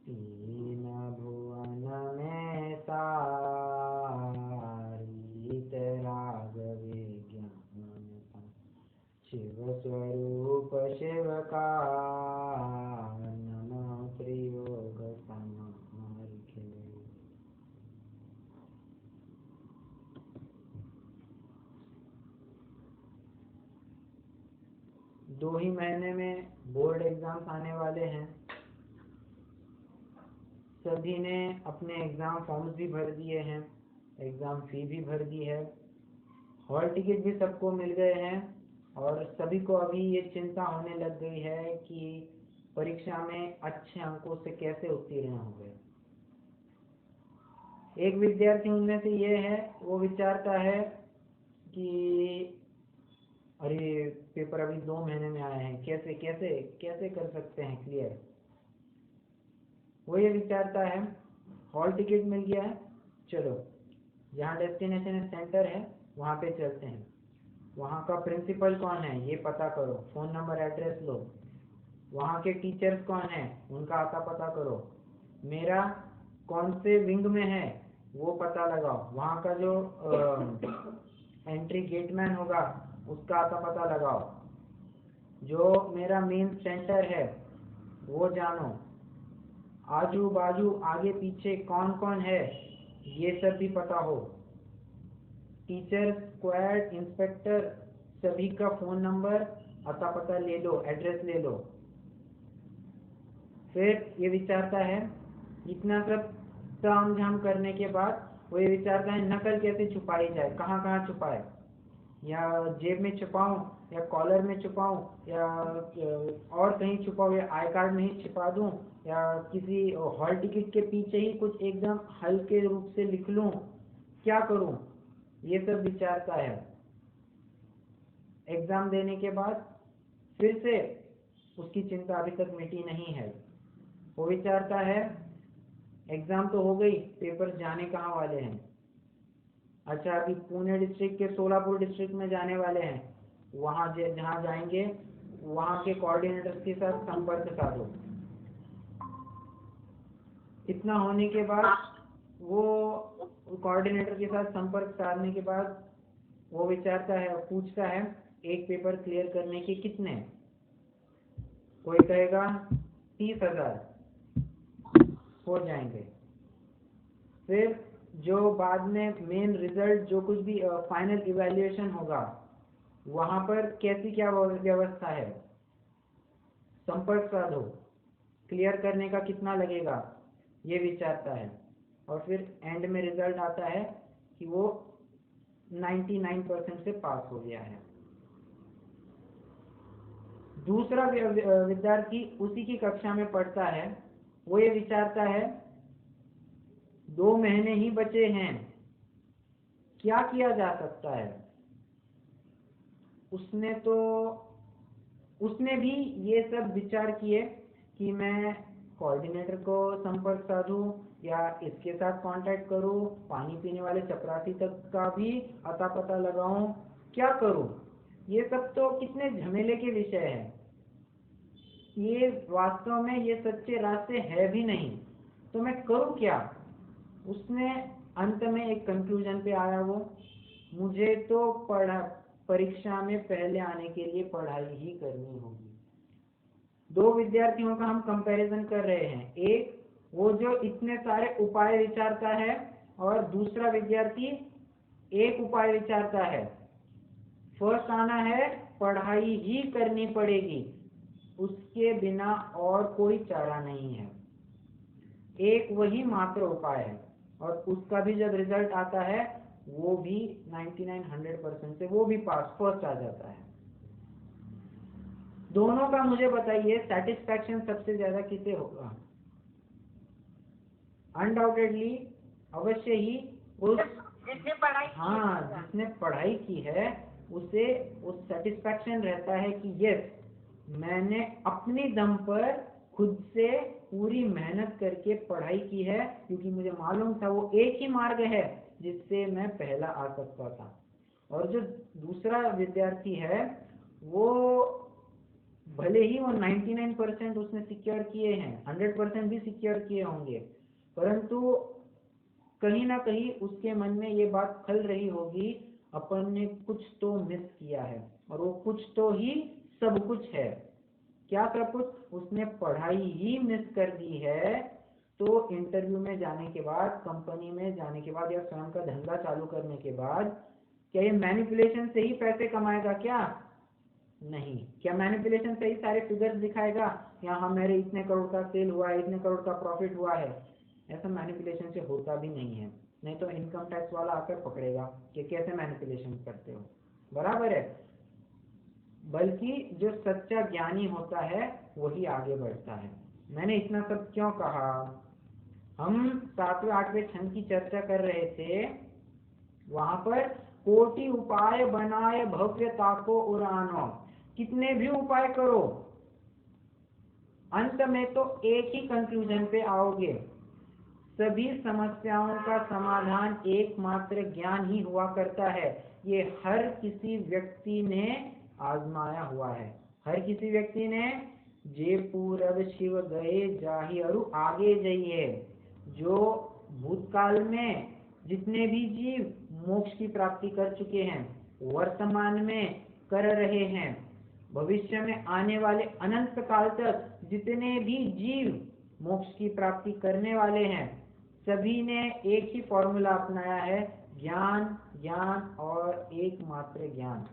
तीन भुवन में सारित राघवे ज्ञान शिव स्वरूप शिव का नमः त्रियोग समार्घ्य। दो ही महीने में बोर्ड एग्जाम्स आने वाले हैं। सभी ने अपने एग्जाम फॉर्म्स भी भर दिए हैं, एग्जाम फी भी भर दी है, हॉल टिकट भी सबको मिल गए हैं और सभी को अभी ये चिंता होने लग गई है कि परीक्षा में अच्छे अंकों से कैसे उत्तीर्ण होंगे। एक विद्यार्थी उनमें से ये है, वो विचारता है कि अरे पेपर अभी 2 महीने में आए हैं, कैसे कैसे कैसे कर सकते हैं क्लियर। वो ये विचारता है हॉल टिकट मिल गया है, चलो जहाँ डेस्टिनेशन सेंटर है वहाँ पे चलते हैं, वहाँ का प्रिंसिपल कौन है ये पता करो, फ़ोन नंबर एड्रेस लो, वहाँ के टीचर्स कौन है उनका आता पता करो, मेरा कौन से विंग में है वो पता लगाओ, वहाँ का जो एंट्री गेटमैन होगा उसका आता पता लगाओ, जो मेरा मेन सेंटर है वो जानो, आजू बाजू आगे पीछे कौन कौन है ये सब भी पता हो, टीचर स्क्वाड इंस्पेक्टर सभी का फ़ोन नंबर अता पता ले लो, एड्रेस ले लो। फिर ये विचारता है इतना सब तामझाम करने के बाद वो ये विचारता है नकल कैसे छुपाई जाए, कहाँ कहाँ छुपाए, या जेब में छुपाऊं या कॉलर में छुपाऊं या और कहीं छुपाऊं या आई कार्ड में ही छिपा दूं या किसी हॉल टिकट के पीछे ही कुछ एकदम हल्के रूप से लिख लूं, क्या करूं, ये सब विचारता है। एग्जाम देने के बाद फिर से उसकी चिंता अभी तक मिटी नहीं है। वो विचारता है एग्जाम तो हो गई, पेपर जाने कहाँ वाले हैं, अच्छा अभी पुणे डिस्ट्रिक्ट के सोलापुर डिस्ट्रिक्ट में जाने वाले हैं, वहाँ जहाँ जाएंगे वहाँ के कोऑर्डिनेटर्स के साथ संपर्क साधो। इतना होने के बाद वो कोऑर्डिनेटर के साथ संपर्क साधने के बाद वो विचारता है, पूछता है एक पेपर क्लियर करने के कितने, कोई कहेगा 30,000 हो जाएंगे। फिर जो बाद में मेन रिजल्ट जो कुछ भी फाइनल इवैल्यूएशन होगा वहाँ पर कैसी क्या व्यवस्था है, संपर्क साधो, क्लियर करने का कितना लगेगा ये विचारता है। और फिर एंड में रिजल्ट आता है कि वो 99% से पास हो गया है। दूसरा विद्यार्थी उसी की कक्षा में पढ़ता है, वो ये विचारता है 2 महीने ही बचे हैं, क्या किया जा सकता है। उसने भी ये सब विचार किए कि मैं कोऑर्डिनेटर को संपर्क साधूं या इसके साथ कांटेक्ट करूं, पानी पीने वाले चपरासी तक का भी अता पता लगाऊं, क्या करूं, ये सब तो कितने झमेले के विषय हैं, ये वास्तव में ये सच्चे रास्ते है भी नहीं, तो मैं करूं क्या। उसने अंत में एक कंक्लूजन पे आया, वो मुझे तो परीक्षा में पहले आने के लिए पढ़ाई ही करनी होगी। 2 विद्यार्थियों का हम कंपैरिजन कर रहे हैं, एक वो जो इतने सारे उपाय विचारता है और दूसरा विद्यार्थी एक उपाय विचारता है, फर्स्ट आना है पढ़ाई ही करनी पड़ेगी, उसके बिना और कोई चारा नहीं है, एक वही मात्र उपाय है और उसका भी जब रिजल्ट आता है वो भी 99-100% से वो भी पास फर्स्ट आ जाता है। दोनों का मुझे बताइए सेटिस्फैक्शन सबसे ज्यादा किसे होगा। अनडाउटेडली अवश्य ही जिसने पढ़ाई की है उसे उस सेटिस्फैक्शन रहता है कि यस मैंने अपनी दम पर खुद से पूरी मेहनत करके पढ़ाई की है, क्योंकि मुझे मालूम था वो एक ही मार्ग है जिससे मैं पहला आ सकता था। और जो दूसरा विद्यार्थी है वो भले ही वो 99% उसने सिक्योर किए हैं, 100% भी सिक्योर किए होंगे, परंतु कहीं ना कहीं उसके मन में ये बात खल रही होगी, अपन ने कुछ तो मिस किया है, और वो कुछ तो ही सब कुछ है। क्या सब कुछ? उसने पढ़ाई ही मिस कर दी है। तो इंटरव्यू में जाने के बाद, कंपनी में जाने के बाद, या स्वयं का धंधा चालू करने के बाद, क्या ये मैनिपुलेशन से ही पैसे कमाएगा क्या? नहीं। क्या मैनिपुलेशन से ही सारे फिगर्स दिखाएगा, यहाँ मेरे इतने करोड़ का सेल हुआ है, इतने करोड़ का प्रॉफिट हुआ है? ऐसा मैनिपुलेशन से होता भी नहीं है, नहीं तो इनकम टैक्स वाला आकर पकड़ेगा कि कैसे मैनिपुलेशन करते हो, बराबर है। बल्कि जो सच्चा ज्ञानी होता है वही आगे बढ़ता है। मैंने इतना सब क्यों कहा? हम 7वें 8वें छंद की चर्चा कर रहे थे, वहां पर कोटि उपाय बनाए भव्यता को उड़ानो, कितने भी उपाय करो, अंत में तो एक ही कंक्लूजन पे आओगे, सभी समस्याओं का समाधान एकमात्र ज्ञान ही हुआ करता है। ये हर किसी व्यक्ति ने आजमाया हुआ है, हर किसी व्यक्ति ने। जे पूरब शिव गए जाहि अरु आगे जाइए, जो भूतकाल में जितने भी जीव मोक्ष की प्राप्ति कर चुके हैं, वर्तमान में कर रहे हैं, भविष्य में आने वाले अनंत काल तक जितने भी जीव मोक्ष की प्राप्ति करने वाले हैं, सभी ने एक ही फॉर्मूला अपनाया है, ज्ञान, ज्ञान और एकमात्र ज्ञान।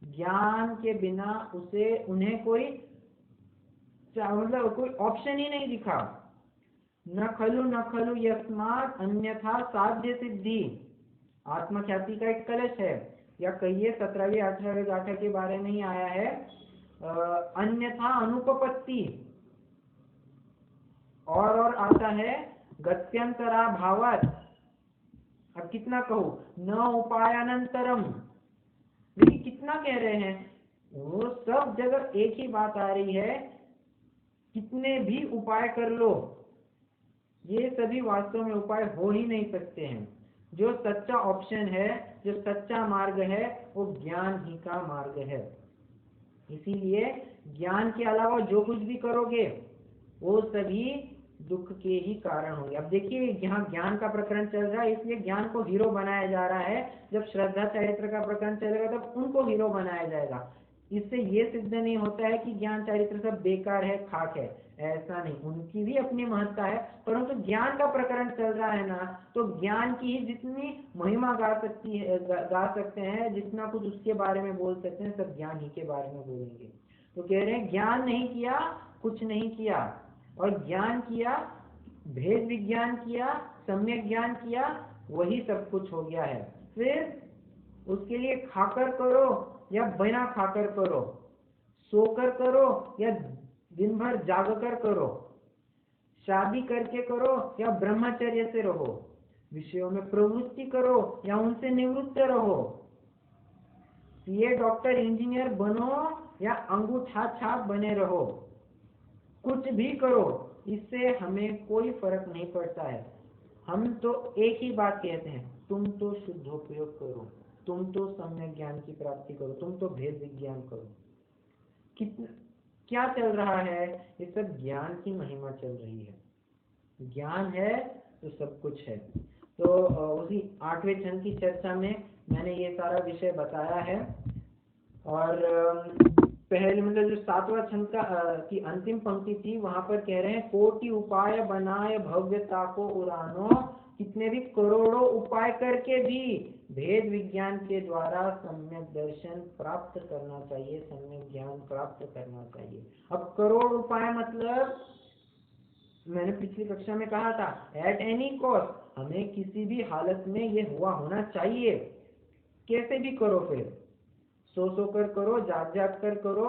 ज्ञान के बिना उन्हें कोई मतलब कोई ऑप्शन ही नहीं दिखा। न खलु यस्मात् अन्यथा साध्य सिद्धि, आत्मख्याति का एक कलश है, या कहिए 17वीं 18वीं गाथा के बारे में ही आया है, अन्यथा अनुपपत्ति, और आता है गत्यंतरा भावात। अब कितना कहूं, न उपायानंतरम, लेकिन कितना कह रहे हैं, वो सब जगह एक ही बात आ रही है, कितने भी उपाय कर लो, ये सभी वास्तव में उपाय हो ही नहीं सकते हैं। जो सच्चा ऑप्शन है, जो सच्चा मार्ग है, वो ज्ञान ही का मार्ग है। इसीलिए ज्ञान के अलावा जो कुछ भी करोगे वो सभी दुख के ही कारण होंगे। अब देखिए, यहाँ ज्ञान का प्रकरण चल रहा है, इसलिए ज्ञान को हीरो बनाया जा रहा है। जब श्रद्धा चरित्र का प्रकरण चलेगा तब उनको हीरो बनाया जाएगा। इससे ये सिद्ध नहीं होता है कि ज्ञान चरित्र सब बेकार है, खाक है, ऐसा नहीं, उनकी भी अपनी महत्ता है, परंतु ज्ञान का प्रकरण चल रहा है ना, तो ज्ञान की ही जितनी महिमा गा सकते हैं, जितना कुछ उसके बारे में बोल सकते हैं, सब ज्ञान ही के बारे में बोलेंगे। तो कह रहे हैं ज्ञान नहीं किया कुछ नहीं किया, और ज्ञान किया, भेद विज्ञान किया, सम्यक ज्ञान किया, वही सब कुछ हो गया है। फिर उसके लिए खाकर करो या बिना खाकर करो, सोकर करो या दिन भर जागकर करो, शादी करके करो या ब्रह्मचर्य से रहो, विषयों में प्रवृत्ति करो या उनसे निवृत्त रहो, सीए डॉक्टर इंजीनियर बनो या अंगूठा छाप बने रहो, कुछ भी करो, इससे हमें कोई फर्क नहीं पड़ता है। हम तो एक ही बात कहते हैं, तुम तो शुद्धोपयोग करो, तुम तो सम्यक ज्ञान की प्राप्ति करो, तुम तो भेद विज्ञान करो। कितना क्या चल रहा है? ये सब ज्ञान की महिमा चल रही है। ज्ञान है तो सब कुछ है। तो उसी 8वें छंद की चर्चा में मैंने ये सारा विषय बताया है। और पहले मतलब जो 7वां छंद की अंतिम पंक्ति थी, वहां पर कह रहे हैं कोटि उपाय बनाए भव्यता को उड़ानो, कितने भी करोड़ों उपाय करके भी भेद विज्ञान के द्वारा सम्यक दर्शन प्राप्त करना चाहिए, सम्यक ज्ञान प्राप्त करना चाहिए। अब करोड़ उपाय मतलब मैंने पिछली कक्षा में कहा था, एट एनी कॉस्ट, हमें किसी भी हालत में ये हुआ होना चाहिए। कैसे भी करो, फिर सो कर करो, जाग जाग कर करो,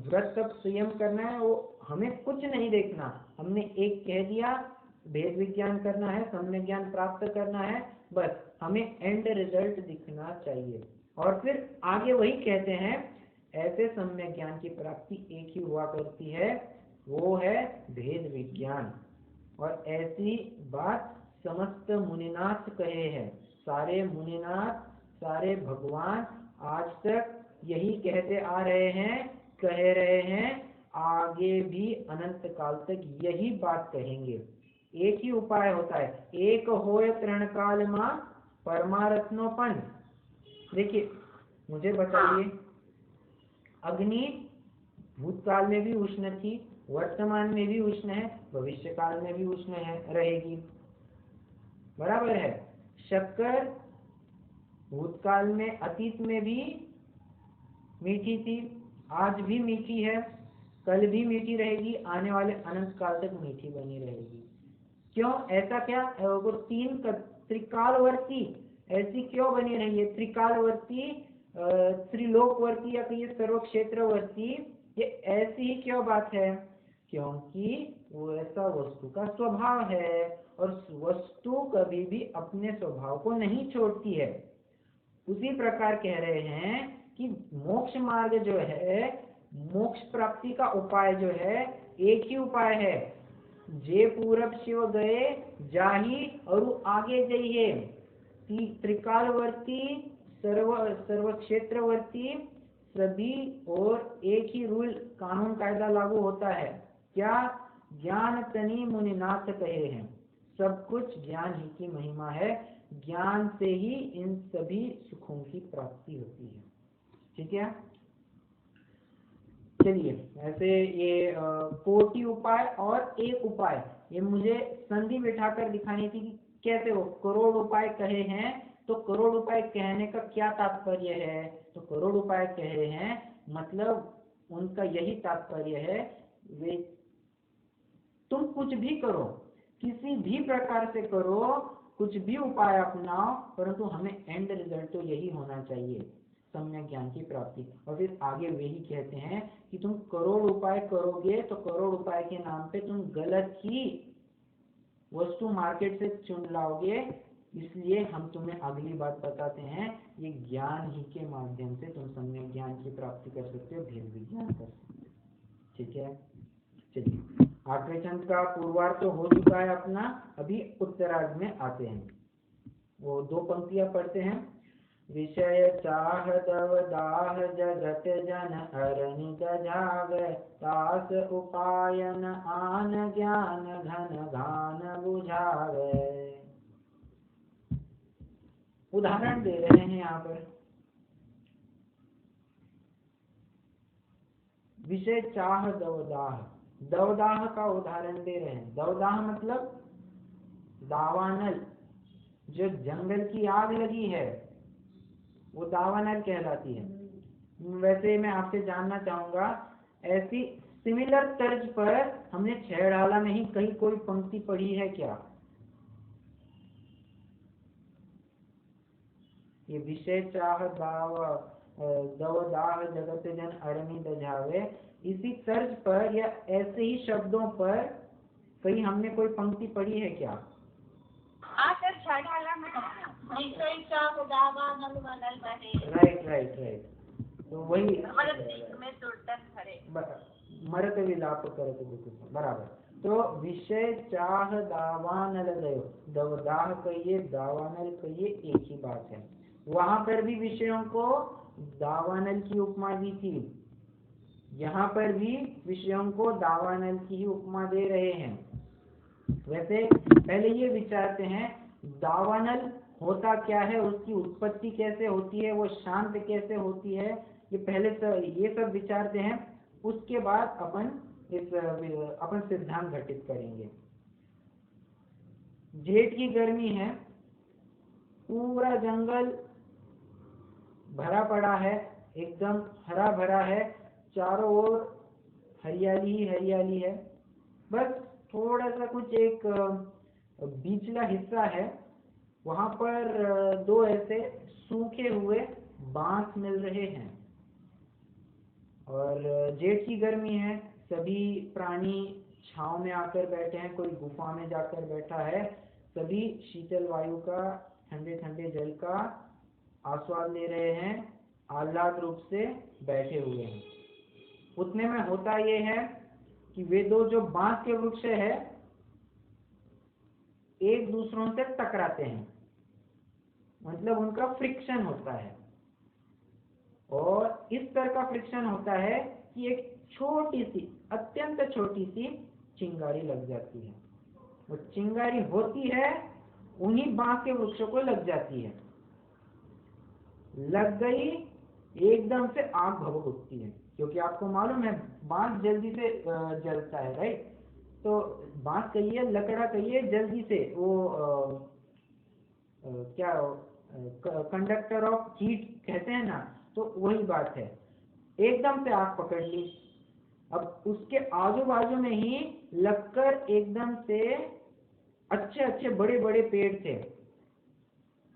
व्रत तब संयम करना है, वो हमें कुछ नहीं देखना। हमने एक कह दिया, भेद विज्ञान करना है, सम्यक ज्ञान प्राप्त करना है, बस हमें एंड रिजल्ट दिखना चाहिए। और फिर आगे वही कहते हैं, ऐसे सम्यक ज्ञान की प्राप्ति एक ही हुआ करती है, वो है भेद विज्ञान। और ऐसी बात समस्त मुनिनाथ कहे हैं, सारे मुनिनाथ, सारे भगवान आज तक यही कहते आ रहे हैं कह रहे हैं आगे भी अनंत काल तक यही बात कहेंगे। एक ही उपाय होता है, एक होय तृण काल मां परमारत्नोपन। देखिए मुझे बताइए, अग्नि भूतकाल में भी उष्ण थी, वर्तमान में भी उष्ण है, भविष्य काल में भी उष्ण है, रहेगी, बराबर है। शक्कर भूतकाल में, अतीत में भी मीठी थी, आज भी मीठी है, कल भी मीठी रहेगी, आने वाले अनंत काल तक मीठी बनी रहेगी। क्यों? ऐसा क्या? वो तीन त्रिकालवर्ती ऐसी क्यों बनी रही है? त्रिकालवर्ती, त्रिलोकवर्ती या कहिए सर्वक्षेत्रवर्ती, ये ऐसी ही क्यों बात है? क्योंकि वो ऐसा वस्तु का स्वभाव है, और वस्तु कभी भी अपने स्वभाव को नहीं छोड़ती है। उसी प्रकार कह रहे हैं कि मोक्ष मार्ग जो है, मोक्ष प्राप्ति का उपाय जो है, एक ही उपाय है, जे पूरब शिव गए जाही और आगे जाइए। त्रिकालवर्ती, सर्व क्षेत्रवर्ती सभी और एक ही रूल, कानून कायदा लागू होता है। क्या? ज्ञान तनि मुनिनाथ कहे हैं, सब कुछ ज्ञान ही की महिमा है, ज्ञान से ही इन सभी सुखों की प्राप्ति होती है। ठीक है, चलिए ऐसे ये कोटि उपाय और एक उपाय, ये मुझे संधि बिठाकर दिखानी थी कि कैसे वो करोड़ उपाय कहे हैं। तो करोड़ उपाय कहने का क्या तात्पर्य है? तो करोड़ उपाय कह रहे हैं, मतलब उनका यही तात्पर्य है, वे तुम कुछ भी करो, किसी भी प्रकार से करो, कुछ भी उपाय अपनाओ, परंतु हमें एंड रिजल्ट तो यही होना चाहिए, सम्यक ज्ञान की प्राप्ति। और फिर आगे वे ही कहते हैं कि तुम करोड़ उपाय करोगे तो करोड़ उपाय के नाम पे तुम गलत ही वस्तु मार्केट से चुन लाओगे, इसलिए हम तुम्हें अगली बात बताते हैं, ये ज्ञान ही के माध्यम से तुम सम्यक ज्ञान की प्राप्ति कर सकते हो, भेद विज्ञान कर सकते हो। ठीक है, चलिए आठवें छंद का पूर्वार्ध तो हो चुका है अपना, अभी उत्तरार्ध में आते हैं। वो दो पंक्तियां पढ़ते हैं। विषय चाह दव दाह जगत जन अरनि दझाव, तास उपायन आन ज्ञान घन घान बुझावे। उदाहरण दे रहे हैं यहाँ पर, विषय चाह दवदाह, दवदाह का उदाहरण दे रहे हैं। दवदाह मतलब दावानल, जो जंगल की आग लगी है वो दावानल कहलाती है। वैसे मैं आपसे जानना चाहूंगा, ऐसी सिमिलर तर्ज पर हमने छह डाला में ही कहीं कोई पंक्ति पढ़ी है क्या? ये विषय चाह दव दाह जगत जन अरनि दझावे, इसी तर्ज पर या ऐसे ही शब्दों पर कहीं हमने कोई पंक्ति पढ़ी है क्या? राइट राइट राइट, तो वही मरत विलाप करत बिल्कुल बराबर। तो विषय चाह दावानल गयो, दवदाह कहिए दावानल कहिए, एक ही बात है। वहां पर भी विषयों को दावानल की उपमा दी थी, यहाँ पर भी विषयों को दावानल की ही उपमा दे रहे हैं। वैसे पहले ये विचारते हैं दावानल होता क्या है, उसकी उत्पत्ति कैसे होती है, वो शांत कैसे होती है, ये पहले ये सब विचारते हैं, उसके बाद अपन सिद्धांत घटित करेंगे। जेठ की गर्मी है, पूरा जंगल भरा पड़ा है, एकदम हरा भरा है, चारों ओर हरियाली ही हरियाली है, बस थोड़ा सा कुछ एक बीचला हिस्सा है, वहां पर दो ऐसे सूखे हुए बांस मिल रहे हैं। और जेठ की गर्मी है, सभी प्राणी छांव में आकर बैठे हैं, कोई गुफा में जाकर बैठा है, सभी शीतल वायु का, ठंडे ठंडे जल का आस्वाद ले रहे हैं, आह्लाद रूप से बैठे हुए हैं। उतने में होता यह है कि वे दो जो बांस के वृक्ष है एक दूसरों से टकराते हैं, मतलब उनका फ्रिक्शन होता है, और इस तरह का फ्रिक्शन होता है की एक छोटी सी, अत्यंत छोटी सी चिंगारी लग जाती है। वो चिंगारी होती है उन्हीं बांस के वृक्षों को लग जाती है। लग गई, एकदम से आग भभक उठती है, क्योंकि आपको मालूम है बांस जल्दी से जलता है, राइट। तो बांस कहिए, लकड़ा कहिए, जल्दी से वो क्या कंडक्टर ऑफ हीट कहते हैं ना, तो वही बात है। एकदम से आग पकड़ ली। अब उसके आजू बाजू में ही लगकर एकदम से अच्छे अच्छे बड़े बड़े पेड़ थे।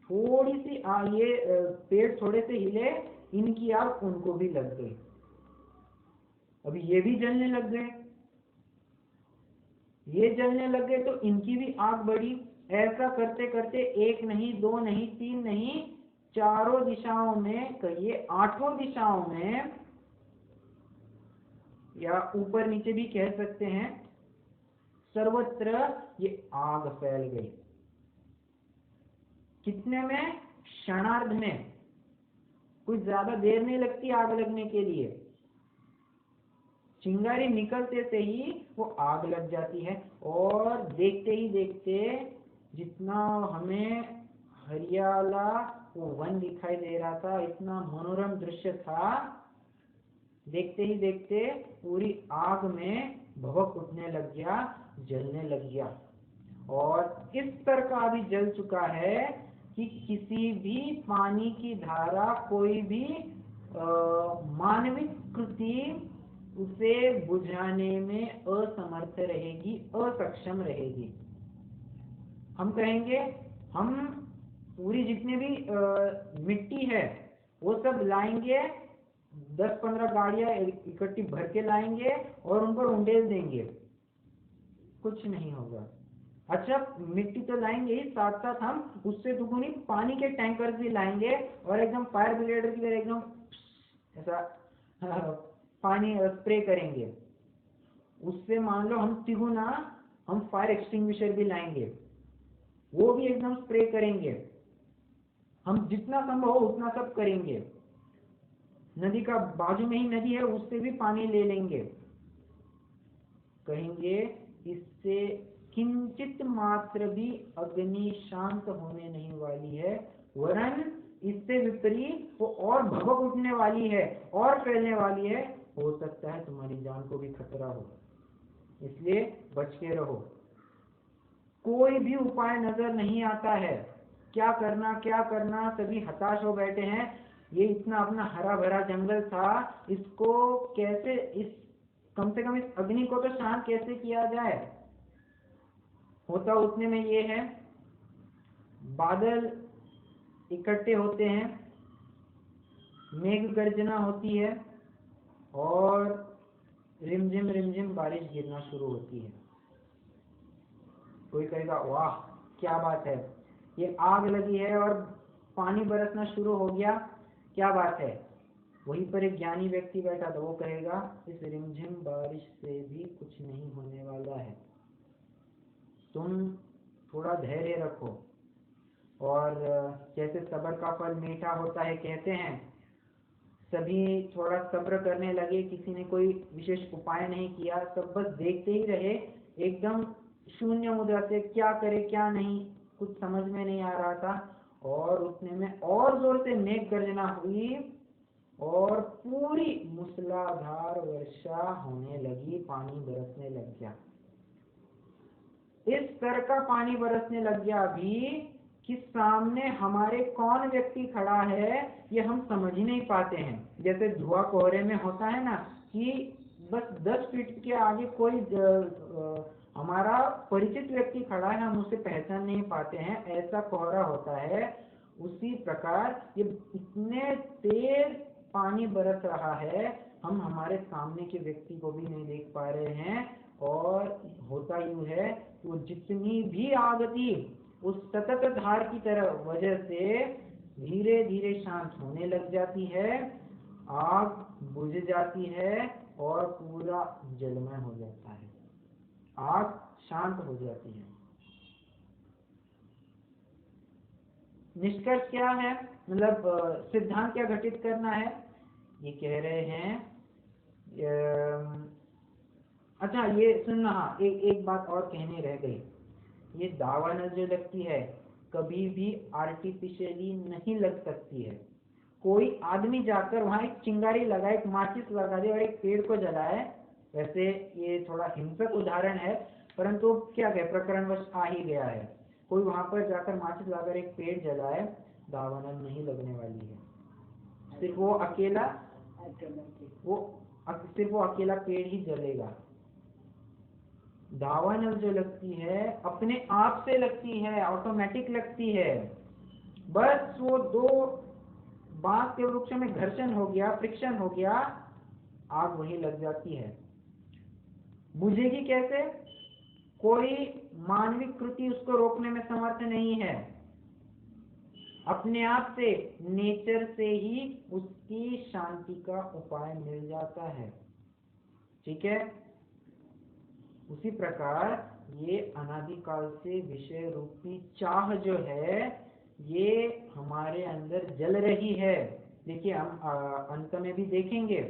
थोड़ी सी ये पेड़ थोड़े से हिले, इनकी आग उनको भी लग गई। अभी ये भी जलने लग गए, ये जलने लग गए तो इनकी भी आग बढ़ी। ऐसा करते करते एक नहीं, दो नहीं, तीन नहीं, चारों दिशाओं में, कहिए आठों दिशाओं में, या ऊपर नीचे भी कह सकते हैं, सर्वत्र ये आग फैल गई। कितने में? क्षणार्ध में। कुछ ज्यादा देर नहीं लगती आग लगने के लिए। चिंगारी निकलते से ही वो आग लग जाती है। और देखते ही देखते जितना हमें हरियाला वो वन दिखाई दे रहा था, इतना मनोरम दृश्य था, देखते ही देखते पूरी आग में भभक उठने लग गया, जलने लग गया। और इस तरह का अभी जल चुका है कि किसी भी पानी की धारा, कोई भी मानविक कृति उसे बुझाने में असमर्थ रहेगी, असक्षम रहेगी। हम कहेंगे हम पूरी जितनी भी मिट्टी है वो सब लाएंगे, 10-15 गाड़ियां इकट्ठी भर के लाएंगे और उन पर उंडेल देंगे, कुछ नहीं होगा। अच्छा, मिट्टी तो लाएंगे ही, साथ साथ हम उससे दुगुनी पानी के टैंकर भी लाएंगे और एकदम फायर ब्रिगेड की तरह एकदम ऐसा पानी स्प्रे करेंगे। उससे मान लो हम तिगुना हम फायर एक्सटिंग्विशर भी लाएंगे, वो भी एकदम स्प्रे करेंगे। हम जितना संभव हो उतना सब करेंगे। नदी का बाजू में ही नदी है, उससे भी पानी ले लेंगे। कहेंगे इससे किंचित मात्र भी अग्नि शांत होने नहीं वाली है, वरन इससे विपरीत वो और भभक उठने वाली है और फैलने वाली है। हो सकता है तुम्हारी जान को भी खतरा हो, इसलिए बच के रहो। कोई भी उपाय नजर नहीं आता है, क्या करना क्या करना, सभी हताश हो बैठे हैं। ये इतना अपना हरा भरा जंगल था, इसको कैसे, इस कम से कम इस अग्नि को तो शांत कैसे किया जाए। होता उतने में ये है, बादल इकट्ठे होते हैं, मेघ गर्जना होती है और रिमझिम बारिश गिरना शुरू होती है। कोई कहेगा वाह क्या बात है, ये आग लगी है और पानी बरसना शुरू हो गया, क्या बात है। वहीं पर एक ज्ञानी व्यक्ति बैठा था, वो कहेगा इस रिमझिम बारिश से भी कुछ नहीं होने वाला है, तुम थोड़ा धैर्य रखो। और जैसे सब्र का फल मीठा होता है कहते हैं, सभी थोड़ा सब्र करने लगे। किसी ने कोई विशेष उपाय नहीं किया, सब बस देखते ही रहे, एकदम शून्य मुद्रा से, क्या करे क्या नहीं कुछ समझ में नहीं आ रहा था। और उतने में और जोर से मेघ गर्जना हुई और पूरी मूसलाधार वर्षा होने लगी, पानी बरसने लग गया। इस तरह का पानी बरसने लग गया अभी कि सामने हमारे कौन व्यक्ति खड़ा है ये हम समझ ही नहीं पाते हैं। जैसे धुआं कोहरे में होता है ना कि बस 10 फीट के आगे कोई हमारा परिचित व्यक्ति खड़ा है, हम उसे पहचान नहीं पाते हैं, ऐसा कोहरा होता है। उसी प्रकार ये इतने तेज पानी बरस रहा है, हम हमारे सामने के व्यक्ति को भी नहीं देख पा रहे हैं। और होता यूं है, वो जितनी भी आग थी उस सतत धार की तरह वजह से धीरे धीरे शांत होने लग जाती है, आग बुझ जाती है और पूरा जलमय हो जाता है, आग शांत हो जाती है। निष्कर्ष क्या है, मतलब सिद्धांत क्या घटित करना है, ये कह रहे हैं अच्छा ये सुनना, हाँ एक बात और कहने रह गई। ये दावानल जो लगती है कभी भी आर्टिफिशियली नहीं लग सकती है। कोई आदमी जाकर वहां एक चिंगारी लगाए, एक माचिस लगा दे और एक पेड़ को जलाए, वैसे ये थोड़ा हिंसक उदाहरण है, परंतु क्या कहे प्रकरणवश आ ही गया है। कोई वहां पर जाकर माचिस लगाकर एक पेड़ जलाए, दावानल नहीं लगने वाली है। सिर्फ वो अकेला पेड़ ही जलेगा। दावानल जो लगती है अपने आप से लगती है, ऑटोमेटिक लगती है। बस वो दो बांस के वृक्ष में घर्षण हो गया, फ्रिक्शन हो गया, आग वही लग जाती है। बुझेगी कैसे? कोई मानवीय कृति उसको रोकने में समर्थ नहीं है। अपने आप से, नेचर से ही उसकी शांति का उपाय मिल जाता है। ठीक है। उसी प्रकार ये अनादिकाल से विषय रूपी चाह जो है ये हमारे अंदर जल रही है। देखिए हम अंत में भी देखेंगे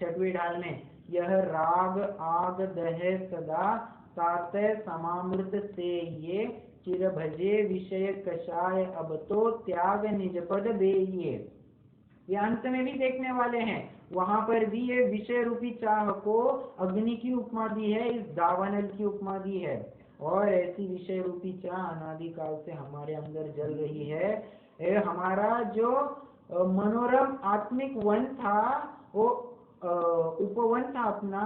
6वीं ढाल में, यह राग आग दहे सदा सात समामृत से ये चिर भजे विषय कषाय अब तो त्याग निज पद देइए। ये अंत में भी देखने वाले हैं। वहां पर भी ये विषय रूपी चाह को अग्नि की उपमा दी है, इस दावानल की उपमा दी है। और ऐसी विषय रूपी चाह अनादिकाल से हमारे अंदर जल रही है। हमारा जो मनोरम आत्मिक वन था, वो उपवन था अपना,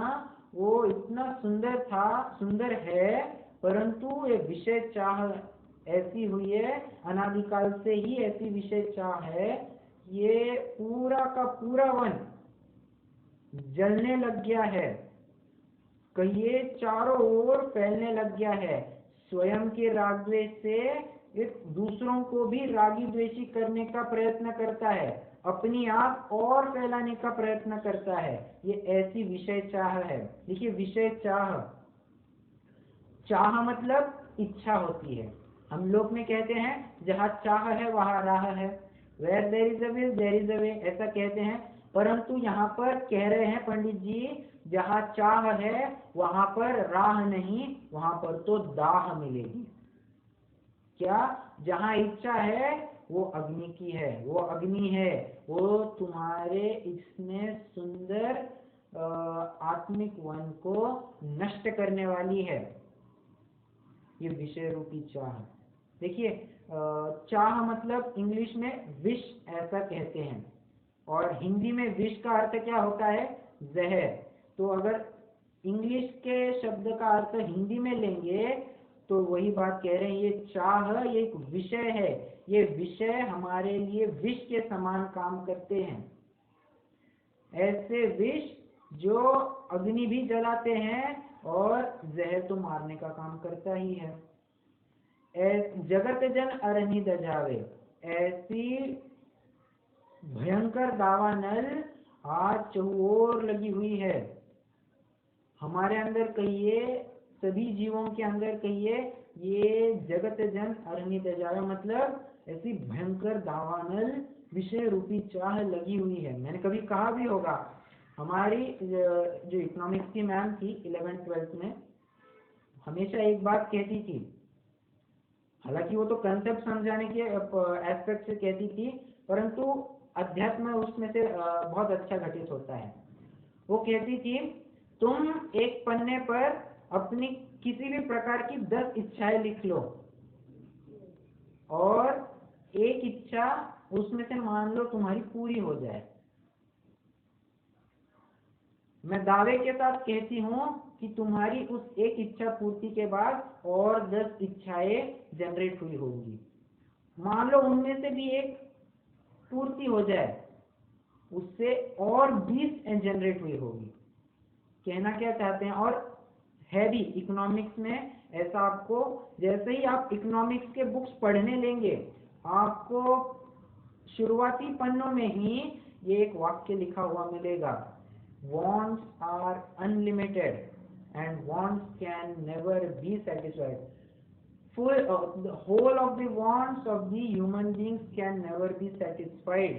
वो इतना सुंदर था, सुंदर है, परंतु ये विषय चाह ऐसी हुई है, अनादिकाल से ही ऐसी विषय चाह है, ये पूरा का पूरा वन जलने लग गया है। कहिए चारों ओर फैलने लग गया है। स्वयं के राग द्वेष से एक दूसरों को भी रागी द्वेषी करने का प्रयत्न करता है, अपनी आप और फैलाने का प्रयत्न करता है। ये ऐसी विषय चाह है। देखिए विषय चाह, चाह मतलब इच्छा होती है। हम लोग में कहते हैं जहाँ चाह है वहाँ राह है, where there is a will there is a way, ऐसा कहते हैं। परंतु यहाँ पर कह रहे हैं पंडित जी, जहाँ चाह है वहां पर राह नहीं, वहां पर तो दाह मिलेगी। क्या? जहाँ इच्छा है वो अग्नि की है, वो अग्नि है, वो तुम्हारे इसमें सुंदर आत्मिक वन को नष्ट करने वाली है। ये विषय रूपी चाह। देखिए चाह मतलब इंग्लिश में विष ऐसा कहते हैं, और हिंदी में विष का अर्थ क्या होता है? जहर। तो अगर इंग्लिश के शब्द का अर्थ हिंदी में लेंगे तो वही बात कह रहे हैं, ये चाह ये एक विषय है। ये विषय हमारे लिए विष के समान काम करते हैं। ऐसे विष जो अग्नि भी जलाते हैं और जहर तो मारने का काम करता ही है। जगत जन अरनि दजावे, ऐसी भयंकर दावानल आज चहुओर लगी हुई है। हमारे अंदर कहिए, सभी जीवों के अंदर कहिए, ये जगत जन अरनि दजावे मतलब ऐसी भयंकर दावानल विषय रूपी चाह लगी हुई है। मैंने कभी कहा भी होगा, हमारी जो इकोनॉमिक्स की मैम थी 11th-12th में, हमेशा एक बात कहती थी, हालांकि वो तो कंसेप्ट समझाने के एस्पेक्ट से कहती थी, परंतु अध्यात्म उसमें से बहुत अच्छा घटित होता है। वो कहती थी, तुम एक पन्ने पर अपनी किसी भी प्रकार की 10 इच्छाएं लिख लो, और एक इच्छा उसमें से मान लो तुम्हारी पूरी हो जाए। मैं दावे के साथ कहती हूँ कि तुम्हारी उस एक इच्छा पूर्ति के बाद और 10 इच्छाएं जनरेट हुई होंगी। मान लो उनमें से भी एक पूर्ति हो जाए, उससे और 20 जनरेट हुई होगी। कहना क्या चाहते हैं? और है भी इकोनॉमिक्स में ऐसा, आपको जैसे ही आप इकोनॉमिक्स के बुक्स पढ़ने लेंगे, आपको शुरुआती पन्नों में ही ये एक वाक्य लिखा हुआ मिलेगा, wants are unlimited and wants can never be satisfied. The whole of the wants of the human beings can never be satisfied.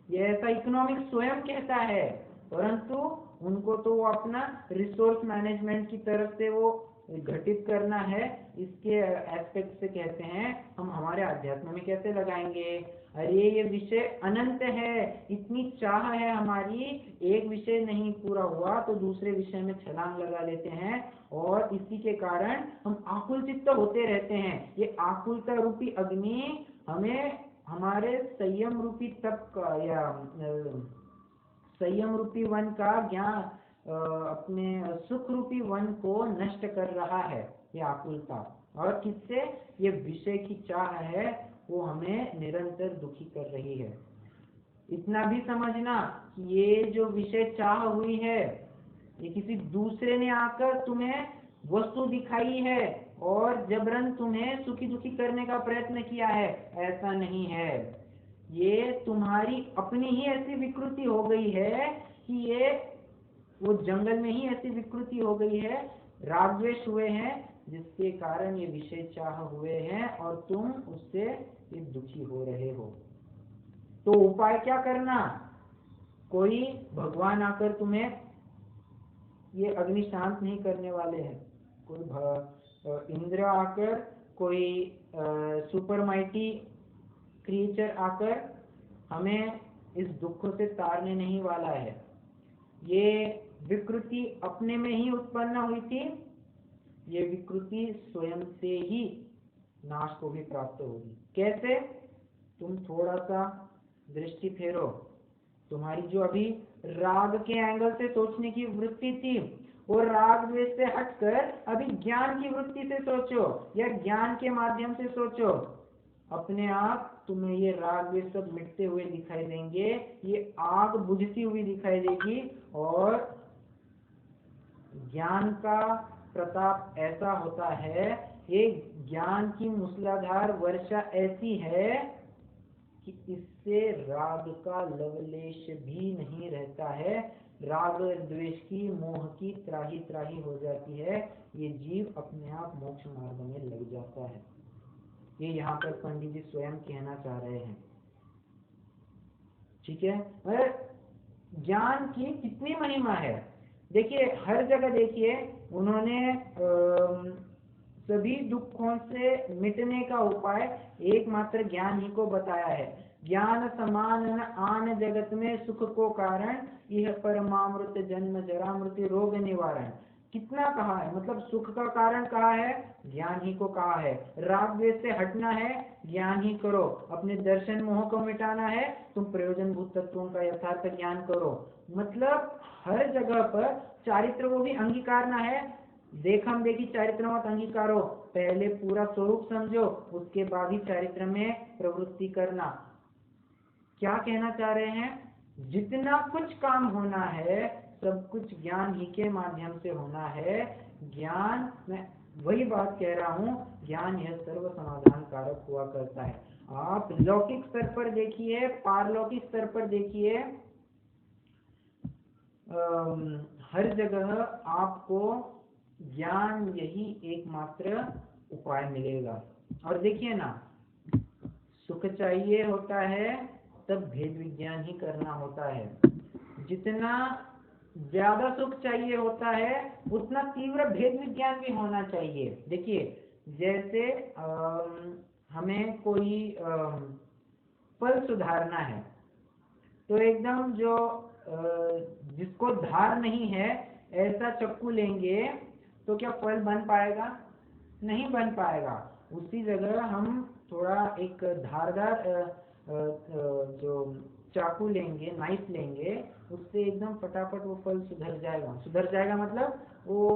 ये ऐसा इकोनॉमिक्स स्वयं कहता है, परंतु उनको तो वो अपना रिसोर्स मैनेजमेंट की तरफ से वो घटित करना है। इसके एस्पेक्ट से कहते हैं हम हमारे अध्यात्म में कैसे लगाएंगे। अरे ये विषय अनंत है, इतनी चाह है हमारी, एक विषय नहीं पूरा हुआ तो दूसरे विषय में छलांग लगा लेते हैं और इसी के कारण हम आकुल चित्त होते रहते हैं। ये आकुलता रूपी अग्नि हमें हमारे संयम रूपी तप का या संयम रूपी वन का ज्ञान अपने सुख रूपी वन को नष्ट कर रहा है। ये आकुलता और किससे, ये विषय की चाह है, वो हमें निरंतर दुखी कर रही है। इतना भी समझना कि ये जो विषय चाह हुई है ये किसी दूसरे ने आकर तुम्हें वस्तु दिखाई है और जबरन तुम्हें सुखी दुखी करने का प्रयत्न किया है, ऐसा नहीं है। ये तुम्हारी अपनी ही ऐसी विकृति हो गई है कि ये वो जंगल में ही ऐसी विकृति हो गई है, राग द्वेष हुए हैं जिसके कारण ये विषय चाह हुए हैं और तुम उससे ये दुखी हो रहे हो। तो उपाय क्या करना, कोई भगवान आकर तुम्हें ये अग्नि शांत नहीं करने वाले हैं, कोई इंद्र आकर, कोई सुपर माइटी क्रिएचर आकर हमें इस दुख से तारने नहीं वाला है। ये विकृति अपने में ही उत्पन्न हुई थी, ये विकृति स्वयं से ही नाश को भी प्राप्त होगी। कैसे, तुम थोड़ा सा दृष्टि फेरो, तुम्हारी जो अभी राग के एंगल से सोचने की वृत्ति थी वो राग द्वेष से हटकर अभी ज्ञान की वृत्ति से सोचो या ज्ञान के माध्यम से सोचो। अपने आप तुम्हें ये राग द्वेष सब मिटते हुए दिखाई देंगे, ये आग बुझती हुई दिखाई देगी और ज्ञान का प्रताप ऐसा होता है, एक ज्ञान की मूसलाधार वर्षा ऐसी है कि इससे राग का लवलेश भी नहीं रहता है। राग द्वेष की मोह की त्राही त्राही हो जाती है, ये जीव अपने आप मोक्ष मार्ग में लग जाता है। ये यहाँ पर पंडित जी स्वयं कहना चाह रहे हैं। ठीक है, ज्ञान की कितनी महिमा है। देखिए हर जगह देखिए उन्होंने सभी दुखों से मिटने का उपाय एकमात्र ज्ञान ही को बताया है। ज्ञान समान न आन जगत में सुख को कारण, यह परमामृत जन्म जरा मृत्यु रोग निवारण। कितना कहा है, मतलब सुख का कारण कहा है, ज्ञान ही को कहा है। राग द्वेष से हटना है, ज्ञान ही करो। अपने दर्शन मोह को मिटाना है, तुम प्रयोजन भूत तत्वों का यथार्थ ज्ञान करो। मतलब हर जगह पर चारित्र को भी अंगीकारना है। देखम देखी चारित्र मत अंगीकारो, पहले पूरा स्वरूप समझो, उसके बाद ही चारित्र में प्रवृत्ति करना। क्या कहना चाह रहे हैं, जितना कुछ काम होना है सब कुछ ज्ञान ही के माध्यम से होना है। ज्ञान, मैं वही बात कह रहा हूँ, ज्ञान यह सर्व समाधान कारक हुआ करता है। आप लौकिक स्तर पर देखिए, पारलौकिक स्तर पर देखिए, हर जगह आपको ज्ञान यही एकमात्र उपाय मिलेगा। और देखिए ना, सुख चाहिए होता है तब भेद विज्ञान ही करना होता है। जितना ज्यादा सुख चाहिए होता है उतना तीव्र भेद विज्ञान भी होना चाहिए। देखिए जैसे हमें कोई फल सुधारना है तो एकदम जो जिसको धार नहीं है ऐसा चक्कू लेंगे तो क्या फल बन पाएगा? नहीं बन पाएगा। उसी जगह हम थोड़ा एक धारदार जो चाकू लेंगे, नाइफ लेंगे, उससे एकदम फटाफट वो फल सुधर जाएगा। मतलब वो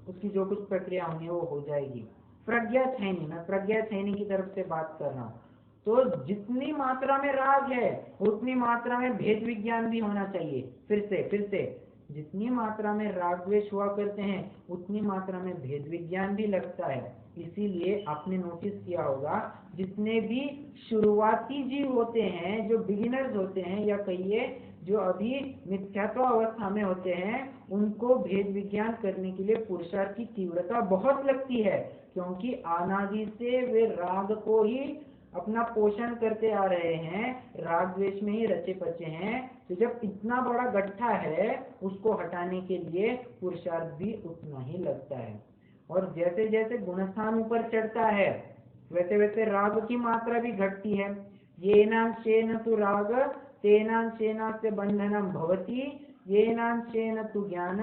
उसकी जो कुछ प्रक्रिया होगी वो हो जाएगी। प्रज्ञा छैनी, मैं प्रज्ञा छैनी की तरफ से बात कर रहा हूँ। तो जितनी मात्रा में राग है उतनी मात्रा में भेद विज्ञान भी होना चाहिए। फिर से जितनी मात्रा में राग द्वेष हुआ करते हैं उतनी मात्रा में भेद विज्ञान भी लगता है। इसीलिए आपने नोटिस किया होगा जितने भी शुरुआती जीव होते हैं, जो बिगिनर्स होते हैं या कहिए जो अभी मिथ्यात्व अवस्था में होते हैं, उनको भेद विज्ञान करने के लिए पुरुषार्थ की तीव्रता बहुत लगती है, क्योंकि अनादि से वे राग को ही अपना पोषण करते आ रहे हैं, राग द्वेष में ही रचे पचे हैं, तो जब इतना बड़ा गट्ठा है उसको हटाने के लिए पुरुषार्थ भी उतना ही लगता है। और जैसे जैसे गुणस्थान ऊपर चढ़ता है वैसे वैसे राग की मात्रा भी घटती है। येनांशेन तु राग तेनांशेनास्य बंधनम भवति, येनांशेन तु ज्ञान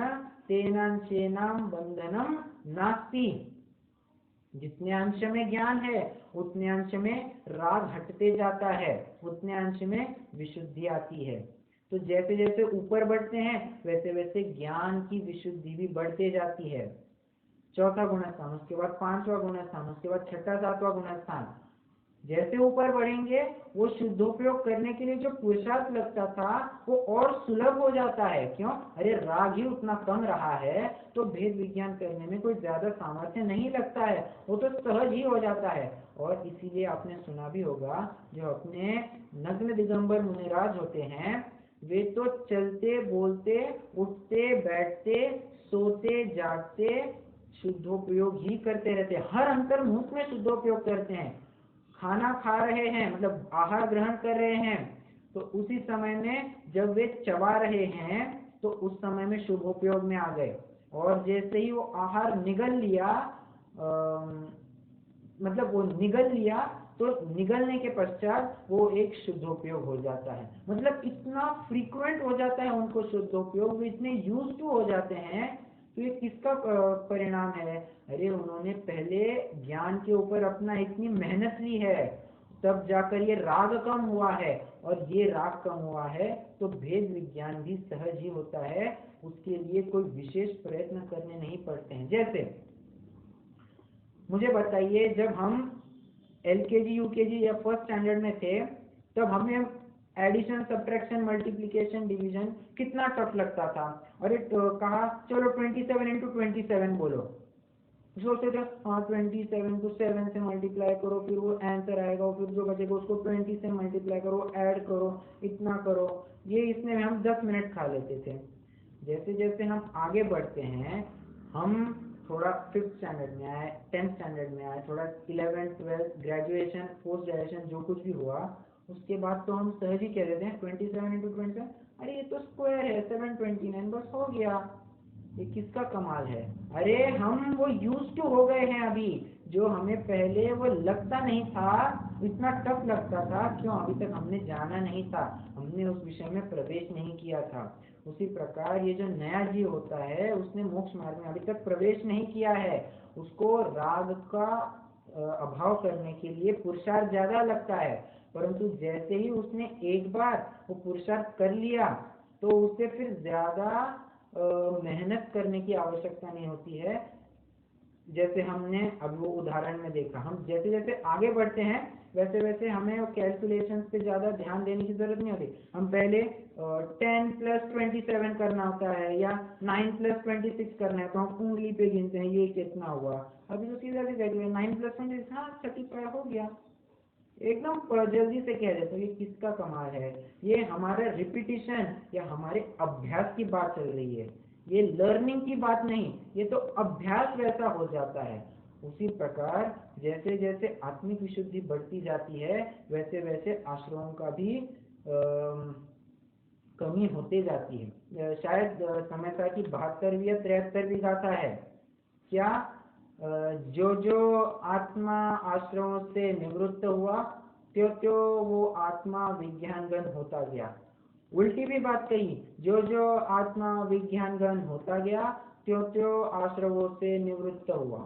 तेनांशेनाम बंधनम नास्ति। जितने अंश में ज्ञान है उतने अंश में राग हटते जाता है, उतने अंश में विशुद्धि आती है। तो जैसे जैसे ऊपर बढ़ते हैं वैसे वैसे ज्ञान की विशुद्धि भी बढ़ते जाती है। चौथा गुणस्थान, उसके बाद पांचवा गुणस्थान, उसके बाद छठा सातवां गुणस्थान। जैसे ऊपर बढ़ेंगे वो शुद्धोपयोग करने के लिए जो पुरुषार्थ लगता था वो और सुलभ हो जाता है। क्यों? अरे राग ही उतना कम रहा है तो भेद विज्ञान करने में कोई ज्यादा सामर्थ्य नहीं लगता है, वो तो सहज ही हो जाता है। और इसीलिए आपने सुना भी होगा जो अपने नग्न दिगंबर मुनिराज होते हैं वे तो चलते बोलते उठते बैठते सोते जागते शुद्धोपयोग ही करते रहते हैं, हर अंतर मुहूर्त में शुद्धोपयोग करते हैं। खाना खा रहे हैं मतलब आहार ग्रहण कर रहे हैं तो उसी समय में जब वे चबा रहे हैं तो उस समय में शुद्धोपयोग में आ गए, और जैसे ही वो आहार निगल लिया मतलब वो निगल लिया तो निगलने के पश्चात वो एक शुद्धोपयोग हो जाता है। मतलब इतना फ्रीक्वेंट हो जाता है उनको शुद्धोपयोग, वो इतने यूज टू हो जाते हैं। तो ये किसका परिणाम है? अरे उन्होंने पहले ज्ञान के ऊपर अपना इतनी मेहनत ली है तब जाकर ये राग कम हुआ है, और ये राग कम हुआ है तो भेद विज्ञान भी सहज ही होता है, उसके लिए कोई विशेष प्रयत्न करने नहीं पड़ते हैं। जैसे मुझे बताइए जब हम LKG UKG या फर्स्ट स्टैंडर्ड में थे तब हमें एडिशन सब्ट्रैक्शन मल्टीप्लिकेशन डिवीजन कितना टफ लगता था। और कहा चलो 27 इंटू 27 बोलो, सोचते थे हाँ 27 को 7 से मल्टीप्लाई करो फिर वो आंसर आएगा, फिर जो बचेगा उसको 20 से मल्टीप्लाई करो, ऐड करो, इतना करो। ये इसमें हम 10 मिनट खा लेते थे। जैसे जैसे हम आगे बढ़ते हैं, हम थोड़ा 5th स्टैंडर्ड में आए, 10th स्टैंडर्ड में आए, थोड़ा 11th 12th graduation post graduation जो कुछ भी हुआ उसके बाद तो हम सहज ही कह देते हैं 27 इंटू 27, अरे ये तो स्क्वायर है 729, बस हो गया। ये किसका कमाल है? अरे हम वो यूज टू हो गए हैं अभी, जो हमें पहले वो लगता नहीं था, इतना टफ लगता था। क्यों? अभी तक हमने जाना नहीं था, हमने उस विषय में प्रवेश नहीं किया था। उसी प्रकार ये जो नया जीव होता है उसने मोक्ष मार्ग में अभी तक प्रवेश नहीं किया है, उसको राग का अभाव करने के लिए पुरुषार्थ ज्यादा लगता है। परंतु जैसे ही उसने एक बार वो पुरुषार्थ कर लिया तो उसे फिर ज्यादा मेहनत करने की आवश्यकता नहीं होती है। जैसे हमने अब वो उदाहरण में देखा, हम जैसे जैसे आगे बढ़ते हैं वैसे वैसे हमें कैलकुलेशंस पे ज्यादा ध्यान देने की जरूरत नहीं होती। हम पहले 10 + 27 करना होता है या 9 + 26 करना है तो हम उंगली पे गिनते हैं ये कितना हुआ। अभी तो सीधा सीधा 9 + 26 हाँ 35 हो गया, एकदम जल्दी से कह देते। ये किसका कमाल है? ये हमारा रिपीटिशन या हमारे अभ्यास की बात चल रही है, ये लर्निंग की बात नहीं, ये तो अभ्यास वैसा हो जाता है। उसी प्रकार जैसे जैसे आत्मिक विशुद्धि बढ़ती जाती है वैसे वैसे आश्रमों का भी कमी होते जाती है। शायद समयता की 72वीं या 73वीं गाथा है क्या, जो जो आत्मा आश्रमों से निवृत्त हुआ त्यों त्यों वो आत्मा विज्ञानगन होता गया। उल्टी भी बात कही, जो जो आत्मा विज्ञानगन होता गया त्यों त्यों आश्रमों से निवृत्त हुआ।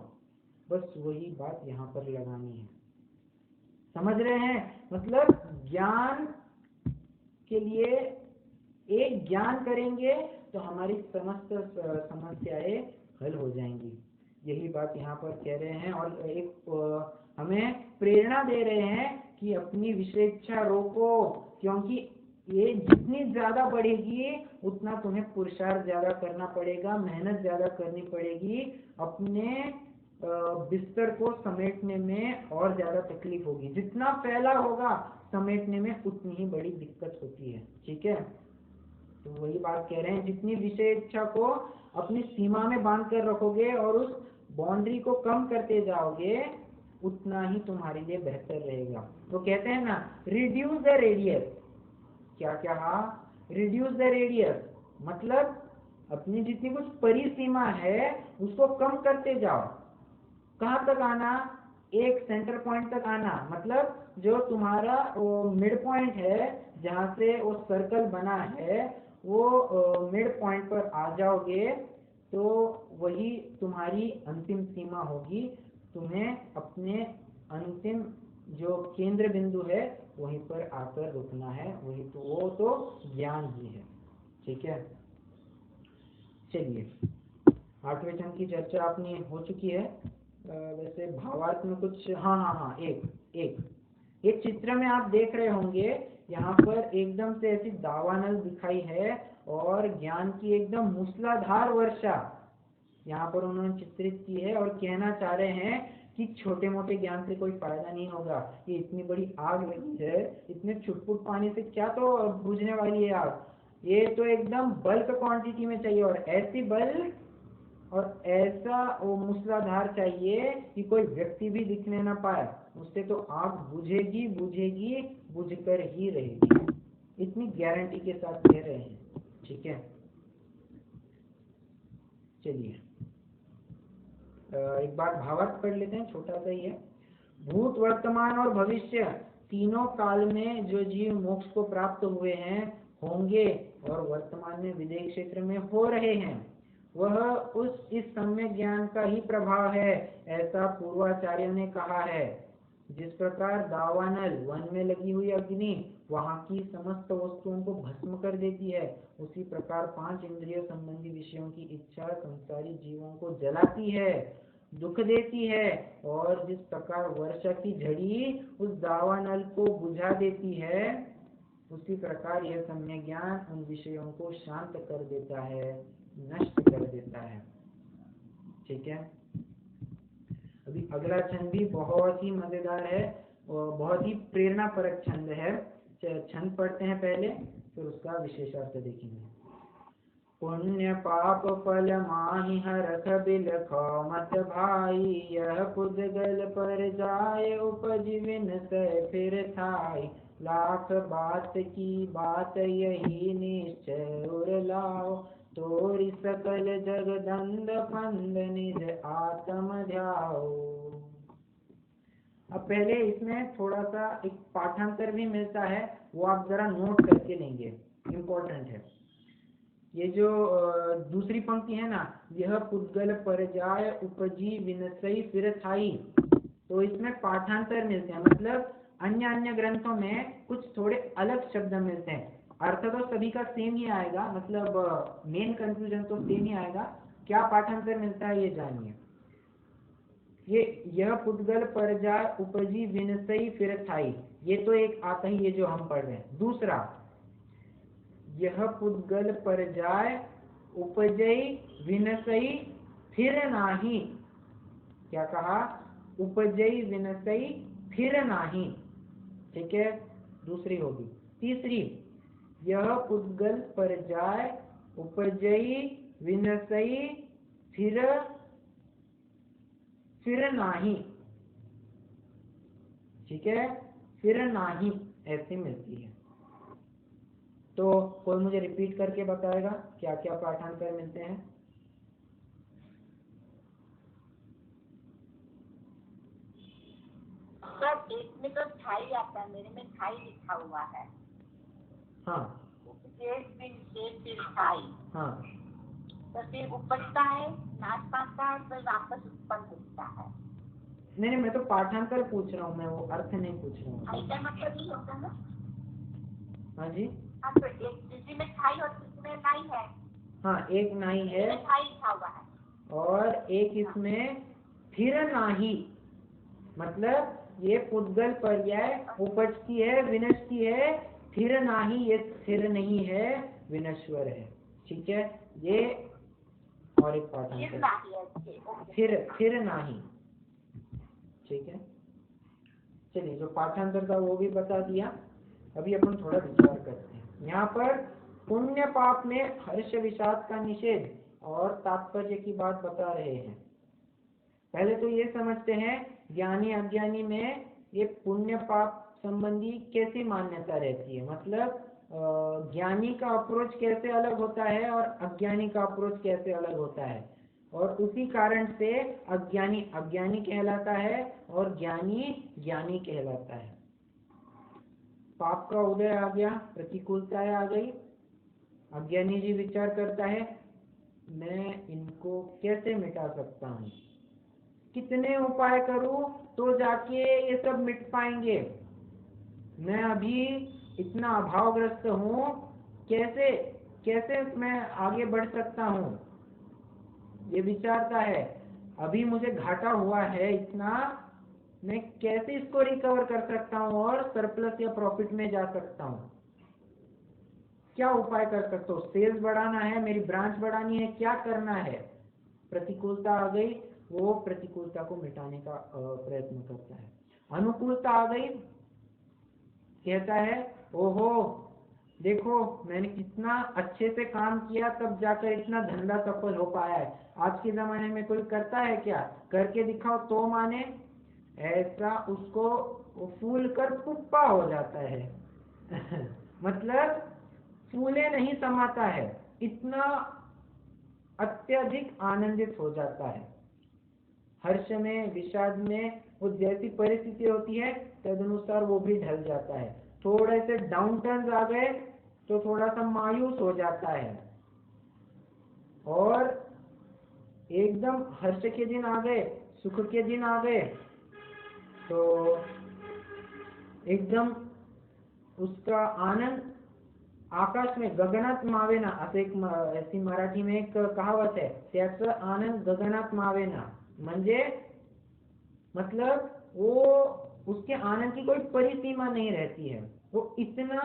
बस वही बात यहाँ पर लगानी है, समझ रहे हैं? मतलब ज्ञान के लिए एक ज्ञान करेंगे तो हमारी समस्त समस्याएं हल हो जाएंगी, यही बात यहाँ पर कह रहे हैं। और एक हमें प्रेरणा दे रहे हैं कि अपनी विशेषता रोको, क्योंकि ये जितनी ज्यादा बढ़ेगी उतना तुम्हें पुरुषार्थ ज्यादा करना पड़ेगा, मेहनत ज्यादा करनी पड़ेगी, अपने बिस्तर को समेटने में और ज्यादा तकलीफ होगी। जितना फैला होगा समेटने में उतनी ही बड़ी दिक्कत होती है। ठीक है, तो वही बात कह रहे हैं, जितनी विषय इच्छा को अपनी सीमा में बांध कर रखोगे और उस बाउंड्री को कम करते जाओगे उतना ही तुम्हारे लिए बेहतर रहेगा। तो कहते हैं ना, रिड्यूस द रेडियस। क्या क्या? रिड्यूस द रेडियस मतलब अपनी जितनी कुछ परिसीमा है उसको कम करते जाओ। कहाँ तक आना? एक सेंटर पॉइंट तक आना, मतलब जो तुम्हारा मिड पॉइंट है, जहाँ से वो सर्कल बना है, वो मिड पॉइंट पर आ जाओगे तो वही तुम्हारी अंतिम सीमा होगी। तुम्हें अपने अंतिम जो केंद्र बिंदु है वहीं पर आकर रुकना है। वही तो, वो तो ज्ञान ही है। ठीक है, चलिए 8वें चंद की चर्चा अपनी हो चुकी है। वैसे भावार्थ में कुछ, हाँ, एक चित्र में आप देख रहे होंगे, यहाँ पर एकदम से ऐसी दावानल दिखाई है और ज्ञान की एकदम मूसलाधार वर्षा यहाँ पर उन्होंने चित्रित की है और कहना चाह रहे हैं कि छोटे मोटे ज्ञान से कोई फायदा नहीं होगा। ये इतनी बड़ी आग लगी है, इतने छुटपुट पानी से क्या तो बुझने वाली है आग। ये तो एकदम बल्क क्वांटिटी में चाहिए और ऐसी बल्क और ऐसा वो मूसलाधार चाहिए कि कोई व्यक्ति भी दिखने ना पाए। उससे तो आग बुझेगी बुझेगी, बुझकर ही रहेगी। इतनी गारंटी के साथ कह रहे हैं। ठीक है, चलिए एक बार भावार्थ पढ़ लेते हैं, छोटा सा ही है। भूत, वर्तमान और भविष्य तीनों काल में जो जीव मोक्ष को प्राप्त हुए हैं, होंगे और वर्तमान में विदेह क्षेत्र में हो रहे हैं, वह इस सम्यक ज्ञान का ही प्रभाव है, ऐसा पूर्वाचार्यों ने कहा है। जिस प्रकार दावानल वन में लगी हुई अग्नि वहां की समस्त वस्तुओं को भस्म कर देती है, उसी प्रकार 5 इंद्रिय संबंधी विषयों की इच्छा संसारी जीवों को जलाती है, दुख देती है। और जिस प्रकार वर्षा की झड़ी उस दावानल को बुझा देती है, उसी प्रकार यह सम्यक ज्ञान उन विषयों को शांत कर देता है, नष्ट कर देता है। ठीक है, अभी अगला छंद भी बहुत ही मजेदार है और बहुत ही प्रेरणापरक छंद है। छंद पढ़ते हैं पहले, फिर उसका विशेषार्थ देखेंगे। पुण्य पाप फल माहि हरख बिलखो मत भाई, यह पुद्गल पर जाय उपज विनसै फिर थाई, लाख बात की बात यही निश्चय उर लाओ, तोरि सकल जगदंद फंद निज आत्म ध्याओ। अब पहले इसमें थोड़ा सा एक पाठांतर भी मिलता है, वो आप जरा नोट करके लेंगे, इम्पोर्टेंट है। ये जो दूसरी पंक्ति है ना, यह पुद्गल पर जाय उपजी विनसई फिर थाई, तो इसमें पाठांतर मिलते हैं, मतलब अन्य ग्रंथों में कुछ थोड़े अलग शब्द मिलते हैं। अर्थ तो सभी का सेम ही आएगा, मतलब मेन कंफ्यूजन तो सेम ही आएगा। क्या पाठांतर मिलता है ये जानिए। यह पुद्गल पर जाय उपजी विनसई फिर थाई, ये तो एक आता ही, ये जो हम पढ़ रहे हैं। दूसरा, यह पुद्गल पर जाय उपजई विनसई फिर नाही, क्या कहा? उपजई विनसई फिर नाही। ठीक है, दूसरी होगी। तीसरी, यह पुद्गल पर जाय उपजई विनसई फिर नाही। ठीक है, फिर नाही ऐसी मिलती है। तो कोई मुझे रिपीट करके बताएगा क्या क्या पाठांतर मिलते हैं? सर एक में तो थाई आता है, मेरे में थाई लिखा हुआ है। हाँ, हाँ, तो फिर उपजता है, नाच पाता है, फिर वापस उत्पन्न होता है। नहीं, मैं तो पाठांतर पूछ रहा हूँ, मैं वो अर्थ नहीं पूछ रहा हूँ। ऐसा मतलब नहीं होता ना? हाँ जी, हाँ, तो एक किसी में थाई और किसी में नाई है। हाँ, एक नाई है थाई लिखा हुआ है और एक इसमें फिर नाही, मतलब ये पुद्गल पर्याय उपजती है, विनश्ती है, फिर नाही ये स्थिर नहीं है, विनश्वर है। ठीक है, ये और एक पाठांतर, फिर नाही। ठीक है, चलिए जो पाठांतर था वो भी बता दिया। अभी अपन थोड़ा विचार करते हैं। यहाँ पर पुण्य पाप में हर्ष विषाद का निषेध और तात्पर्य की बात बता रहे हैं। पहले तो ये समझते हैं ज्ञानी अज्ञानी में ये पुण्य पाप संबंधी कैसी मान्यता रहती है, मतलब ज्ञानी का अप्रोच कैसे अलग होता है और अज्ञानी का अप्रोच कैसे अलग होता है, और उसी कारण से अज्ञानी अज्ञानी कहलाता है और ज्ञानी ज्ञानी कहलाता है। पाप का उदय आ गया, प्रतिकूलताएं आ गई, अज्ञानी जी विचार करता है मैं इनको कैसे मिटा सकता हूँ, कितने उपाय करूं तो जाके ये सब मिट पाएंगे, मैं अभी इतना अभावग्रस्त हूँ, कैसे कैसे मैं आगे बढ़ सकता हूँ, ये विचारता है। अभी मुझे घाटा हुआ है इतना, मैं कैसे इसको रिकवर कर सकता हूँ और सरप्लस या प्रॉफिट में जा सकता हूँ, क्या उपाय कर सकता हूँ, सेल्स बढ़ाना है, मेरी ब्रांच बढ़ानी है, क्या करना है। प्रतिकूलता आ गई, वो प्रतिकूलता को मिटाने का प्रयत्न करता है। अनुकूलता आ गई, कहता है ओहो देखो मैंने कितना अच्छे से काम किया तब जाकर इतना धंधा सफल हो पाया है, आज के जमाने में कोई करता है क्या, करके दिखाओ तो माने। ऐसा उसको फूल कर पुप्पा हो जाता है मतलब फूले नहीं समाता है, इतना अत्यधिक आनंदित हो जाता है। हर्ष में विषाद में वो जैसी परिस्थिति होती है तदनुसार वो भी ढल जाता है। थोड़े से डाउन टर्न्स आ गए तो थोड़ा सा मायूस हो जाता है, और एकदम हर्ष के दिन आ गए, सुख के दिन आ गए तो एकदम उसका आनंद आकाश में गगनात मावेना, असं एक ऐसी मराठी में एक कहावत है, त्याचं आनंद गगनात मावेना, म्हणजे मतलब वो उसके आनंद की कोई परिसीमा नहीं रहती है, वो इतना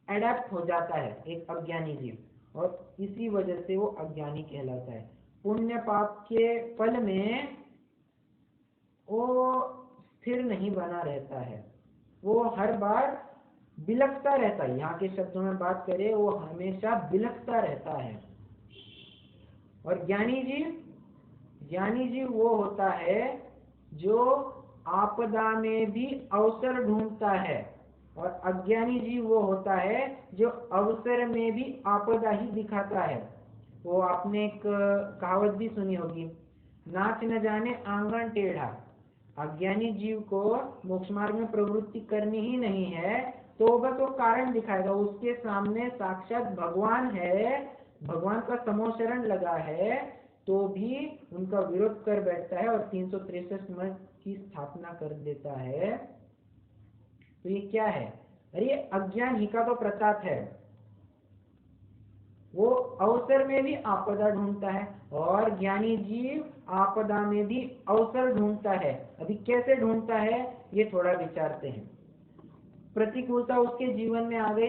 एडेप्ट हो जाता है एक अज्ञानी जीव, और इसी वजह से वो अज्ञानी कहलाता है। पुण्य पाप के फल में वो स्थिर नहीं बना रहता है, वो हर बार बिलखता रहता है, यहाँ के शब्दों में बात करें वो हमेशा बिलखता रहता है। और ज्ञानी जीव वो होता है जो आपदा में भी अवसर ढूंढता है, और अज्ञानी जीव वो होता है जो अवसर में भी आपदा ही दिखाता है। वो आपने एक कहावत भी सुनी होगी, नाच न जाने आंगन टेढ़ा। अज्ञानी जीव को मोक्ष मार्ग में प्रवृत्ति करनी ही नहीं है तो बस वो कारण दिखाएगा, उसके सामने साक्षात भगवान है, भगवान का समोशरण लगा है तो भी उनका विरोध कर बैठता है और 363 मत की स्थापना कर देता है। तो ये क्या है, अरे ये अज्ञान ही का तो प्रताप है। वो अवसर में भी आपदा ढूंढता है और ज्ञानी जीव आपदा में भी अवसर ढूंढता है। अभी कैसे ढूंढता है ये थोड़ा विचारते हैं। प्रतिकूलता उसके जीवन में आ गए,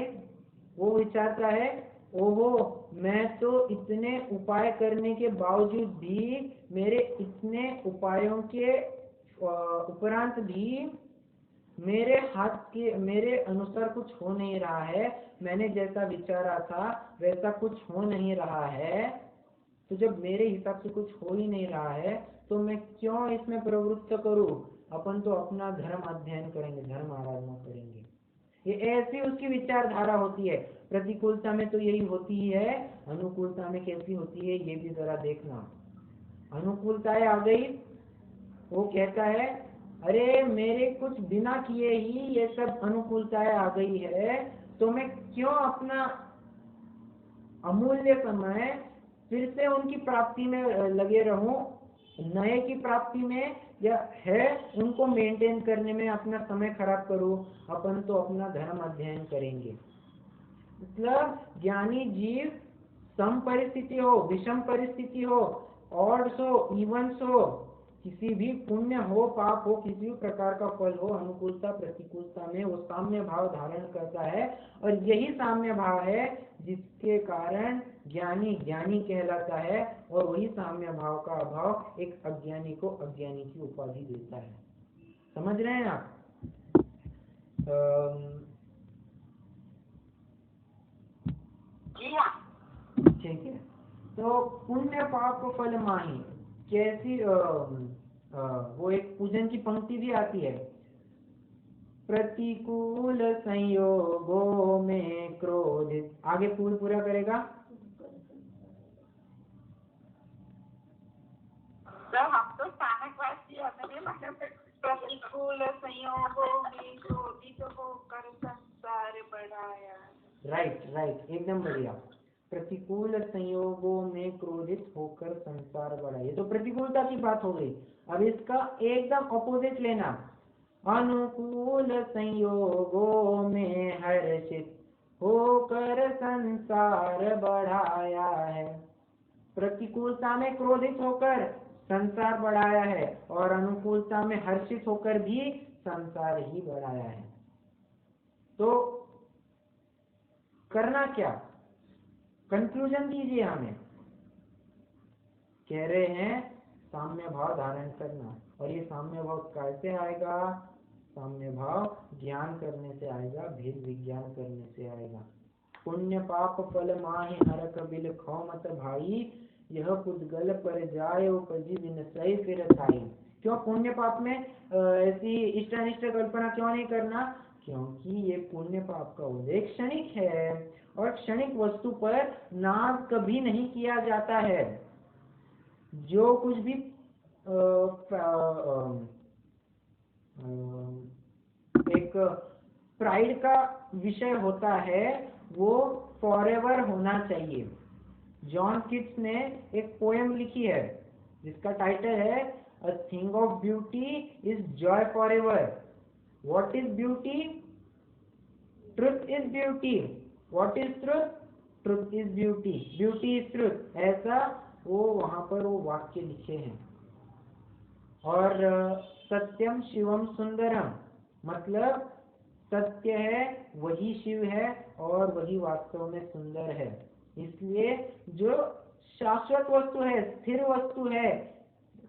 वो विचारता है ओहो मैं तो इतने उपाय करने के बावजूद भी, मेरे इतने उपायों के उपरांत भी मेरे हाथ के मेरे अनुसार कुछ हो नहीं रहा है, मैंने जैसा विचारा था वैसा कुछ हो नहीं रहा है। तो जब मेरे हिसाब से कुछ हो ही नहीं रहा है तो मैं क्यों इसमें प्रवृत्त करूं, अपन तो अपना धर्म अध्ययन करेंगे, धर्म आराधना करेंगे। ये ऐसी उसकी विचारधारा होती है। प्रतिकूलता में तो यही होती ही है, अनुकूलता में कैसी होती है ये भी जरा देखना। अनुकूलताएं आ गई, वो कहता है अरे मेरे कुछ बिना किए ही ये सब अनुकूलताएं आ गई है, तो मैं क्यों अपना अमूल्य समय फिर से उनकी प्राप्ति में लगे रहूं, नए की प्राप्ति में या है उनको मेंटेन करने में अपना समय खराब करूं, अपन तो अपना धर्म अध्ययन करेंगे। मतलब ज्ञानी जीव सम परिस्थिति हो, विषम परिस्थिति हो, ऑड्स हो, इवन्स हो, किसी भी पुण्य हो पाप हो, किसी भी प्रकार का फल हो, अनुकूलता प्रतिकूलता में वो साम्य भाव धारण करता है। और यही साम्य भाव है जिसके कारण ज्ञानी ज्ञानी कहलाता है, और वही साम्य भाव का अभाव एक अज्ञानी को अज्ञानी की उपाधि देता है। समझ रहे हैं आप? ठीक है, तो पुण्य पाप फल माही, कैसी वो एक पूजन की पंक्ति भी आती है, प्रतिकूल संयोगों में क्रोधित। आगे पूरा करेगा। सर हम तो स्थानकवासी, हमें नहीं मालूम प्रतिकूल संयोगों में क्रोधित होकर संसार बढ़ाया। राइट, एकदम बढ़िया। प्रतिकूल संयोगों में क्रोधित होकर संसार बढ़ा, ये तो प्रतिकूलता की बात हो गई। अब इसका एकदम ऑपोजिट लेना, अनुकूल संयोगों में हर्षित होकर संसार बढ़ाया है। प्रतिकूलता में क्रोधित होकर संसार बढ़ाया है और अनुकूलता में हर्षित होकर भी संसार ही बढ़ाया है। तो करना क्या, कंक्लूजन दीजिए हमें। कह रहे हैं साम्य भाव धारण करना। और ये साम्य भाव कैसे आएगा? साम्य भाव ज्ञान करने से आएगा, भेद विज्ञान करने से आएगा। पुण्य पाप फल माहि नरक बिल खौ मत भाई, यह पुद्गल पर जाए उपजी बिन सही फिर थाई। क्यों पुण्य पाप में ऐसी इष्टानिष्ट कल्पना क्यों नहीं करना? क्योंकि ये पुण्य पाप का उदय क्षणिक है और क्षणिक वस्तु पर नाज कभी नहीं किया जाता है। जो कुछ भी एक प्राइड का विषय होता है वो फॉरएवर होना चाहिए। जॉन किट्स ने एक पोएम लिखी है जिसका टाइटल है a thing of beauty is Joy forever. What is beauty? Truth is beauty. What is truth? Truth is beauty. Beauty is truth. ऐसा वो वहां पर वो वाक्य लिखे हैं। और सत्यम शिवम सुंदरम, मतलब सत्य है वही शिव है और वही वास्तव में सुंदर है। इसलिए जो शाश्वत वस्तु है, स्थिर वस्तु है,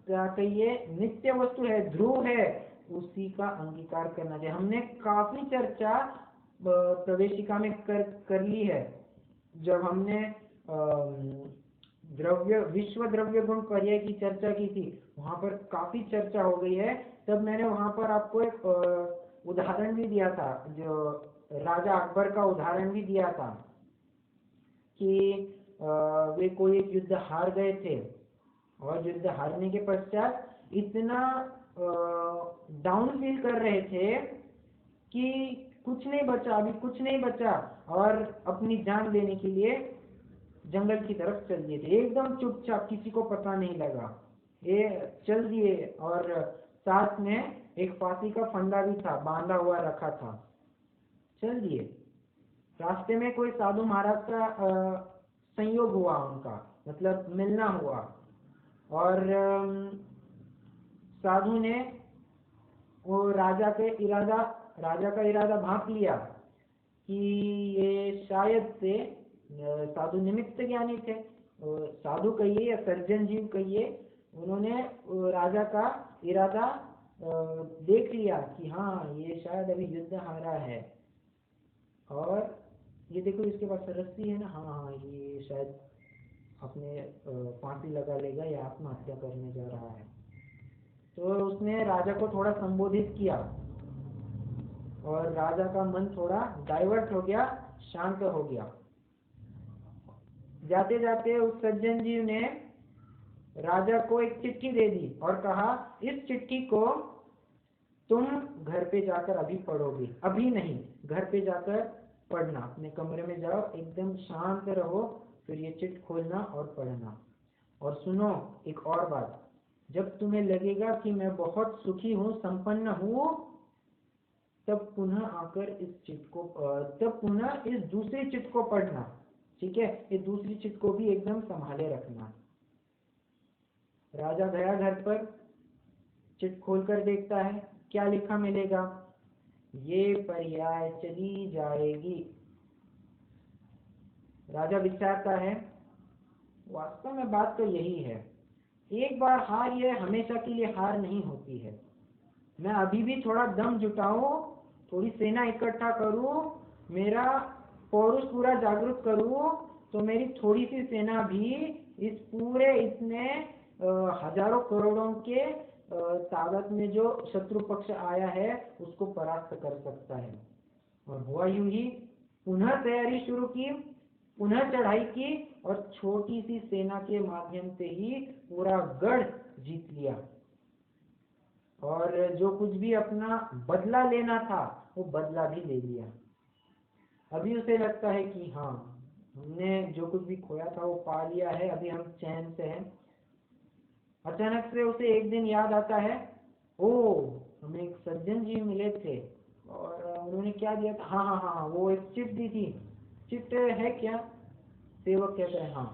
कहिए नित्य वस्तु है, ध्रुव है, उसी का अंगीकार करना चाहिए। हमने काफी चर्चा प्रवेशिका में कर ली है। जब हमने विश्व द्रव्य गुण पर्याय की चर्चा की थी, वहां पर काफी चर्चा हो गई है। तब मैंने वहां पर आपको एक उदाहरण भी दिया था, जो राजा अकबर का उदाहरण भी दिया था कि वे कोई एक युद्ध हार गए थे और युद्ध हारने के पश्चात इतना डाउन फील कर रहे थे कि कुछ नहीं बचा, अभी कुछ नहीं बचा, और अपनी जान लेने के लिए जंगल की तरफ चल दिए थे। एकदम चुपचाप, किसी को पता नहीं लगा, ये चल दिए। और साथ में एक फांसी का फंदा भी था, बांधा हुआ रखा था, चल दिए। रास्ते में कोई साधु महाराज का संयोग हुआ, उनका मतलब मिलना हुआ, और साधु ने वो राजा का इरादा भांप लिया कि ये शायद से साधु निमित्त ज्ञानी थे, साधु कहिए या सर्जन जीव कहिए, उन्होंने राजा का इरादा देख लिया कि हाँ ये शायद अभी युद्ध हारा है, और ये देखो इसके पास रस्सी है ना, हाँ ये शायद अपने फांसी लगा लेगा या आत्महत्या करने जा रहा है। तो उसने राजा को थोड़ा संबोधित किया और राजा का मन थोड़ा डाइवर्ट हो गया, शांत हो गया। जाते जाते उस सज्जन जी ने राजा को एक चिट्ठी दे दी और कहा इस चिट्ठी को तुम घर पे जाकर अभी पढ़ोगे, अभी नहीं, घर पे जाकर पढ़ना, अपने कमरे में जाओ, एकदम शांत रहो, फिर ये चिट्ठी खोलना और पढ़ना। और सुनो एक और बात, जब तुम्हें लगेगा कि मैं बहुत सुखी हूँ, संपन्न हूँ, तब पुनः आकर इस चिट्ठी को, तब पुनः इस दूसरी चिट्ठी को पढ़ना, ठीक है? ये दूसरी चिट्ठी को भी एकदम संभाले रखना। राजा गया घर पर, चिट्ठी खोलकर देखता है, क्या लिखा मिलेगा? ये पर्याय चली जाएगी। राजा विचारता है, वास्तव में बात तो यही है, एक बार हार ये हमेशा के लिए हार नहीं होती है। मैं अभी भी थोड़ा दम जुटाऊं, थोड़ी सेना इकट्ठा करूं, मेरा पौरुष पूरा जागरूक करूं, तो मेरी थोड़ी सी सेना भी इस पूरे इतने हजारों करोड़ों के ताकत में जो शत्रु पक्ष आया है उसको परास्त कर सकता है। और हुआ यूं ही, पुनः तैयारी शुरू की, पुनः चढ़ाई की और छोटी सी सेना के माध्यम से ही पूरा गढ़ जीत लिया। और जो कुछ भी अपना बदला लेना था वो बदला भी ले लिया। अभी उसे लगता है कि हाँ, हमने जो कुछ भी खोया था वो पा लिया है, अभी हम चैन से हैं। अचानक से उसे एक दिन याद आता है, ओ हमें एक सज्जन जी मिले थे और उन्होंने क्या दिया था, हाँ हाँ हाँ, वो एक चिट दी थी। चिट है क्या? सेवक कहता है हाँ,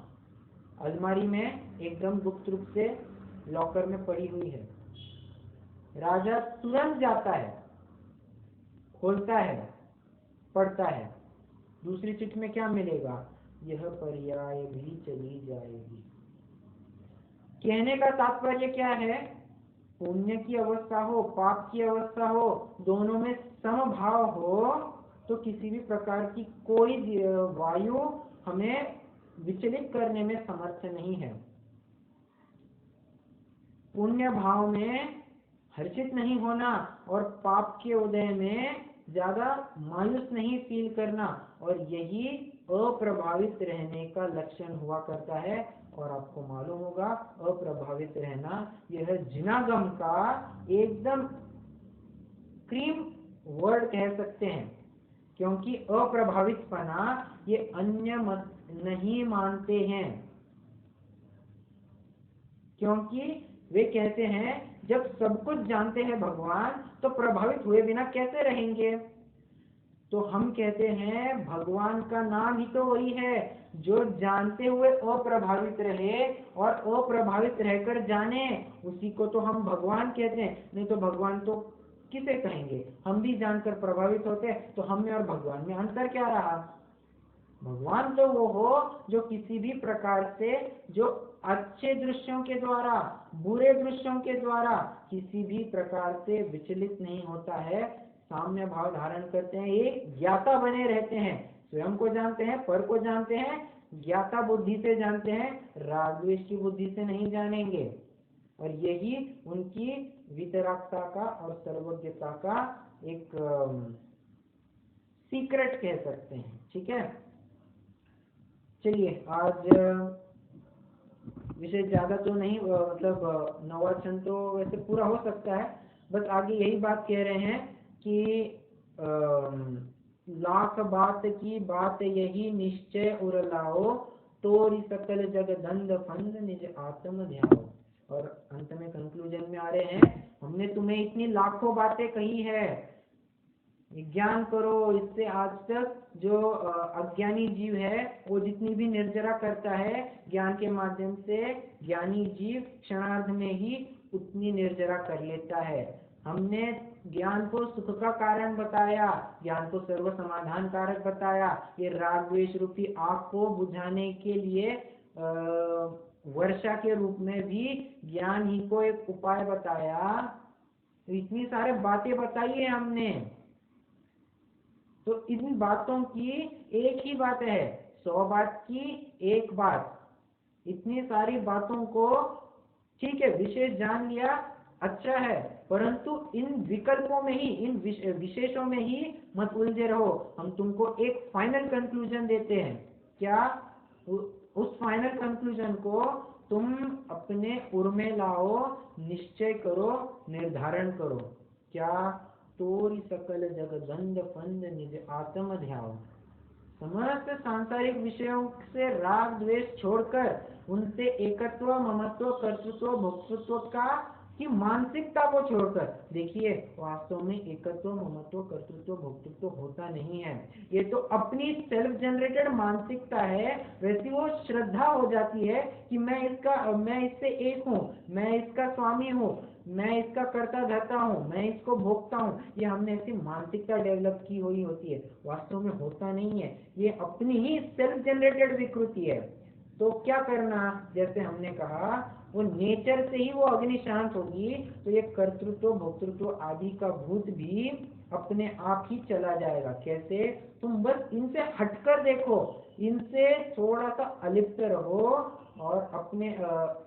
अलमारी में एकदम गुप्त रूप से लॉकर में पड़ी हुई है। राजा तुरंत जाता है, खोलता है, पढ़ता है। दूसरी चिट में क्या मिलेगा? यह पर्याय भी चली जाएगी। कहने का तात्पर्य क्या है? पुण्य की अवस्था हो, पाप की अवस्था हो, दोनों में समभाव हो तो किसी भी प्रकार की कोई वायु हमें विचलित करने में समर्थ नहीं है। पुण्य भाव में हर्षित नहीं होना और पाप के उदय में ज्यादा मायूस नहीं फील करना, और यही अप्रभावित रहने का लक्षण हुआ करता है। और आपको मालूम होगा, अप्रभावित रहना यह जिनागम का एकदम क्रीम वर्ड कह सकते हैं, क्योंकि अप्रभावितपना ये अन्य मत नहीं मानते हैं, क्योंकि वे कहते हैं जब सब कुछ जानते हैं भगवान तो प्रभावित हुए बिना कैसे रहेंगे। तो हम कहते हैं भगवान का नाम ही तो वही है जो जानते हुए अप्रभावित रहे और अप्रभावित रहकर जाने, उसी को तो हम भगवान कहते हैं। नहीं तो भगवान तो किसे कहेंगे? हम भी जानकर प्रभावित होते तो हम में और भगवान में अंतर क्या रहा? भगवान तो वो हो जो किसी भी प्रकार से, जो अच्छे दृश्यों के द्वारा, बुरे दृश्यों के द्वारा किसी भी प्रकार से विचलित नहीं होता है, साम्य भाव धारण करते हैं, एक ज्ञाता बने रहते हैं, स्वयं को जानते हैं, पर को जानते हैं, ज्ञाता बुद्धि से जानते हैं, रागद्वेष की बुद्धि से नहीं जानेंगे। और यही उनकी वितरागता का और सर्वज्ञता का एक सीक्रेट कह सकते हैं। ठीक है, चलिए आज विषय ज्यादा तो नहीं, मतलब नवाचन तो वैसे पूरा हो सकता है, बस आगे यही बात कह रहे हैं कि लाख बात की बात यही निश्चय उरलाओ, तोरी सकल जग धंध फंद निज आत्म ध्याओ। और अंत में कंक्लूजन में आ रहे हैं, हमने तुम्हें इतनी लाखों बातें कही है, ज्ञान करो। इससे आज तक जो अज्ञानी जीव है वो जितनी भी निर्जरा करता है, ज्ञान के माध्यम से ज्ञानी जीव क्षणार्ध में ही उतनी निर्जरा कर लेता है। हमने ज्ञान को सुख का कारण बताया, ज्ञान को सर्व समाधान कारक बताया। ये राग द्वेष रूपी आग को बुझाने के लिए वर्षा के रूप में भी ज्ञान ही को एक उपाय बताया। तो इतनी सारे बातें बताई है हमने, तो इन बातों की एक ही बात है, 100 बात की एक बात। इतनी सारी बातों को ठीक है विशेष जान लिया, अच्छा है, परंतु इन विकल्पों में ही, इन विशेषों में ही मत उलझे रहो। हम तुमको एक फाइनल कंक्लूजन देते हैं। क्या? उस फाइनल कंक्लूजन को तुम अपने उर में लाओ, निश्चय करो, निर्धारण करो। क्या? तोरी सकल जग धंध फंद निज आत्म ध्याओ। समस्त सांसारिक विषयों से राग द्वेष छोड़कर उनसे एकत्व, ममत्व, कर्तृत्व, भोक्तृत्व का की मानसिकता को छोड़कर, देखिए वास्तव में एकत्व, ममत्व, कर्तृत्व, भोक्तृत्व होता नहीं है, ये तो अपनी सेल्फ जनरेटेड मानसिकता है। वैसी वो श्रद्धा हो जाती है कि मैं इससे एक हूँ, मैं इसका स्वामी हूँ, मैं इसका कर्ता धर्ता हूँ, मैं इसको भोगता हूँ। ये हमने ऐसी मानसिकता डेवलप की हुई होती है, वास्तव में होता नहीं है, ये अपनी ही सेल्फ जनरेटेड विकृति है। तो क्या करना? जैसे हमने कहा, वो नेचर से ही वो अग्नि शांत होगी, तो ये कर्तृत्व, भोक्तृत्व आदि का भूत भी अपने आप ही चला जाएगा। कैसे? तुम बस इनसे हटकर देखो, इनसे थोड़ा सा अलिप्त रहो और अपने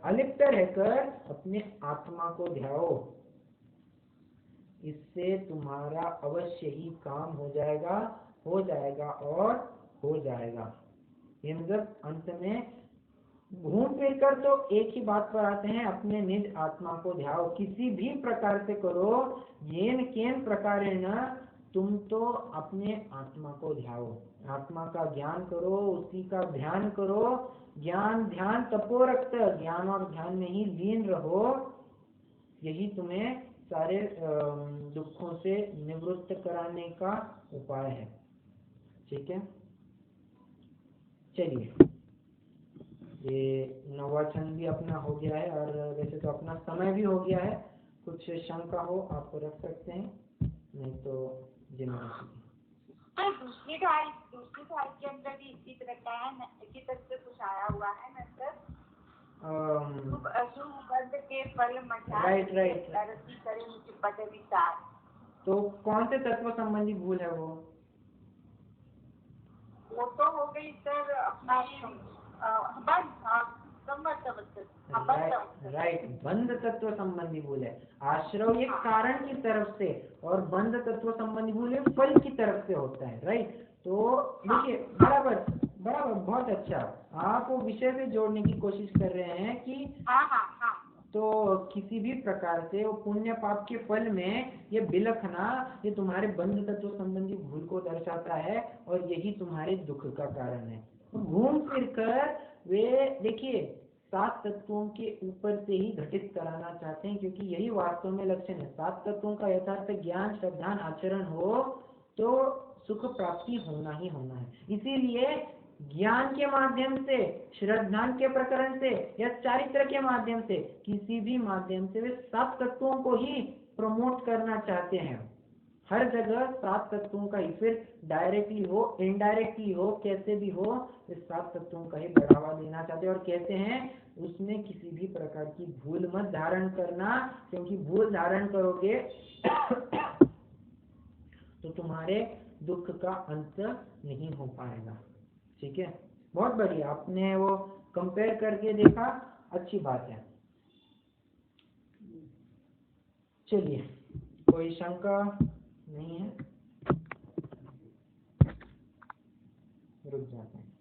अलिप्त रहकर अपने आत्मा को ध्याओ। इससे तुम्हारा अवश्य ही काम हो जाएगा और हो जाएगा। ये मतलब अंत में घूम फिर कर तो एक ही बात पर आते हैं, अपने निज आत्मा को ध्याओ। किसी भी प्रकार से करो, येन केन प्रकारेण, तुम तो अपने आत्मा को ध्याओ, आत्मा का ज्ञान करो, उसी का ध्यान करो। ज्ञान ध्यान तपोरक्त, ज्ञान और ध्यान में ही लीन रहो। यही तुम्हें सारे दुखों से निवृत्त कराने का उपाय है। ठीक है, चलिए ये 9वां छंद भी अपना हो गया है और वैसे तो अपना समय भी हो गया है। कुछ शंका हो आप रख सकते हैं, नहीं तो जिम्मेदारी। तो दूसरी ढाई के अंदर भी इसी तरह का है, इसी तरह से कुछ आया हुआ है ना सर। शुभ के फल राइट रति करे मुझे पद विचार। तो कौन से तत्व संबंधी भूल है वो तो हो गई सर अपना राइट, बंध तत्व संबंधी भूल है। आश्रव ये कारण की तरफ से और बंध तत्व संबंधी भूल है फल की तरफ से होता है। राइट, तो देखिए बराबर, बहुत अच्छा। आप वो विषय से जोड़ने की कोशिश कर रहे हैं कि तो किसी भी प्रकार से वो पुण्य पाप के फल में ये बिलखना, ये तुम्हारे बंध तत्व संबंधी भूल को दर्शाता है और यही तुम्हारे दुख का कारण है। घूम फिर कर वे देखिए 7 तत्वों के ऊपर से ही घटित कराना चाहते हैं, क्योंकि यही वास्तव में लक्षण है। 7 तत्वों का यथार्थ ज्ञान श्रद्धान आचरण हो तो सुख प्राप्ति होना ही होना है। इसीलिए ज्ञान के माध्यम से, श्रद्धान के प्रकरण से या चारित्र के माध्यम से, किसी भी माध्यम से वे 7 तत्वों को ही प्रमोट करना चाहते हैं। हर जगह 7 तत्वों का ही, फिर डायरेक्टली हो इनडायरेक्टली हो कैसे भी हो, इस 7 तत्वों का ही बढ़ावा देना चाहते हैं। और कहते हैं उसमें किसी भी प्रकार की भूल मत धारण करना, क्योंकि भूल धारण करोगे तो तुम्हारे दुख का अंत नहीं हो पाएगा। ठीक है, बहुत बढ़िया, आपने वो कंपेयर करके देखा, अच्छी बात है। चलिए, कोई शंका नहीं है, रुक जाते हैं।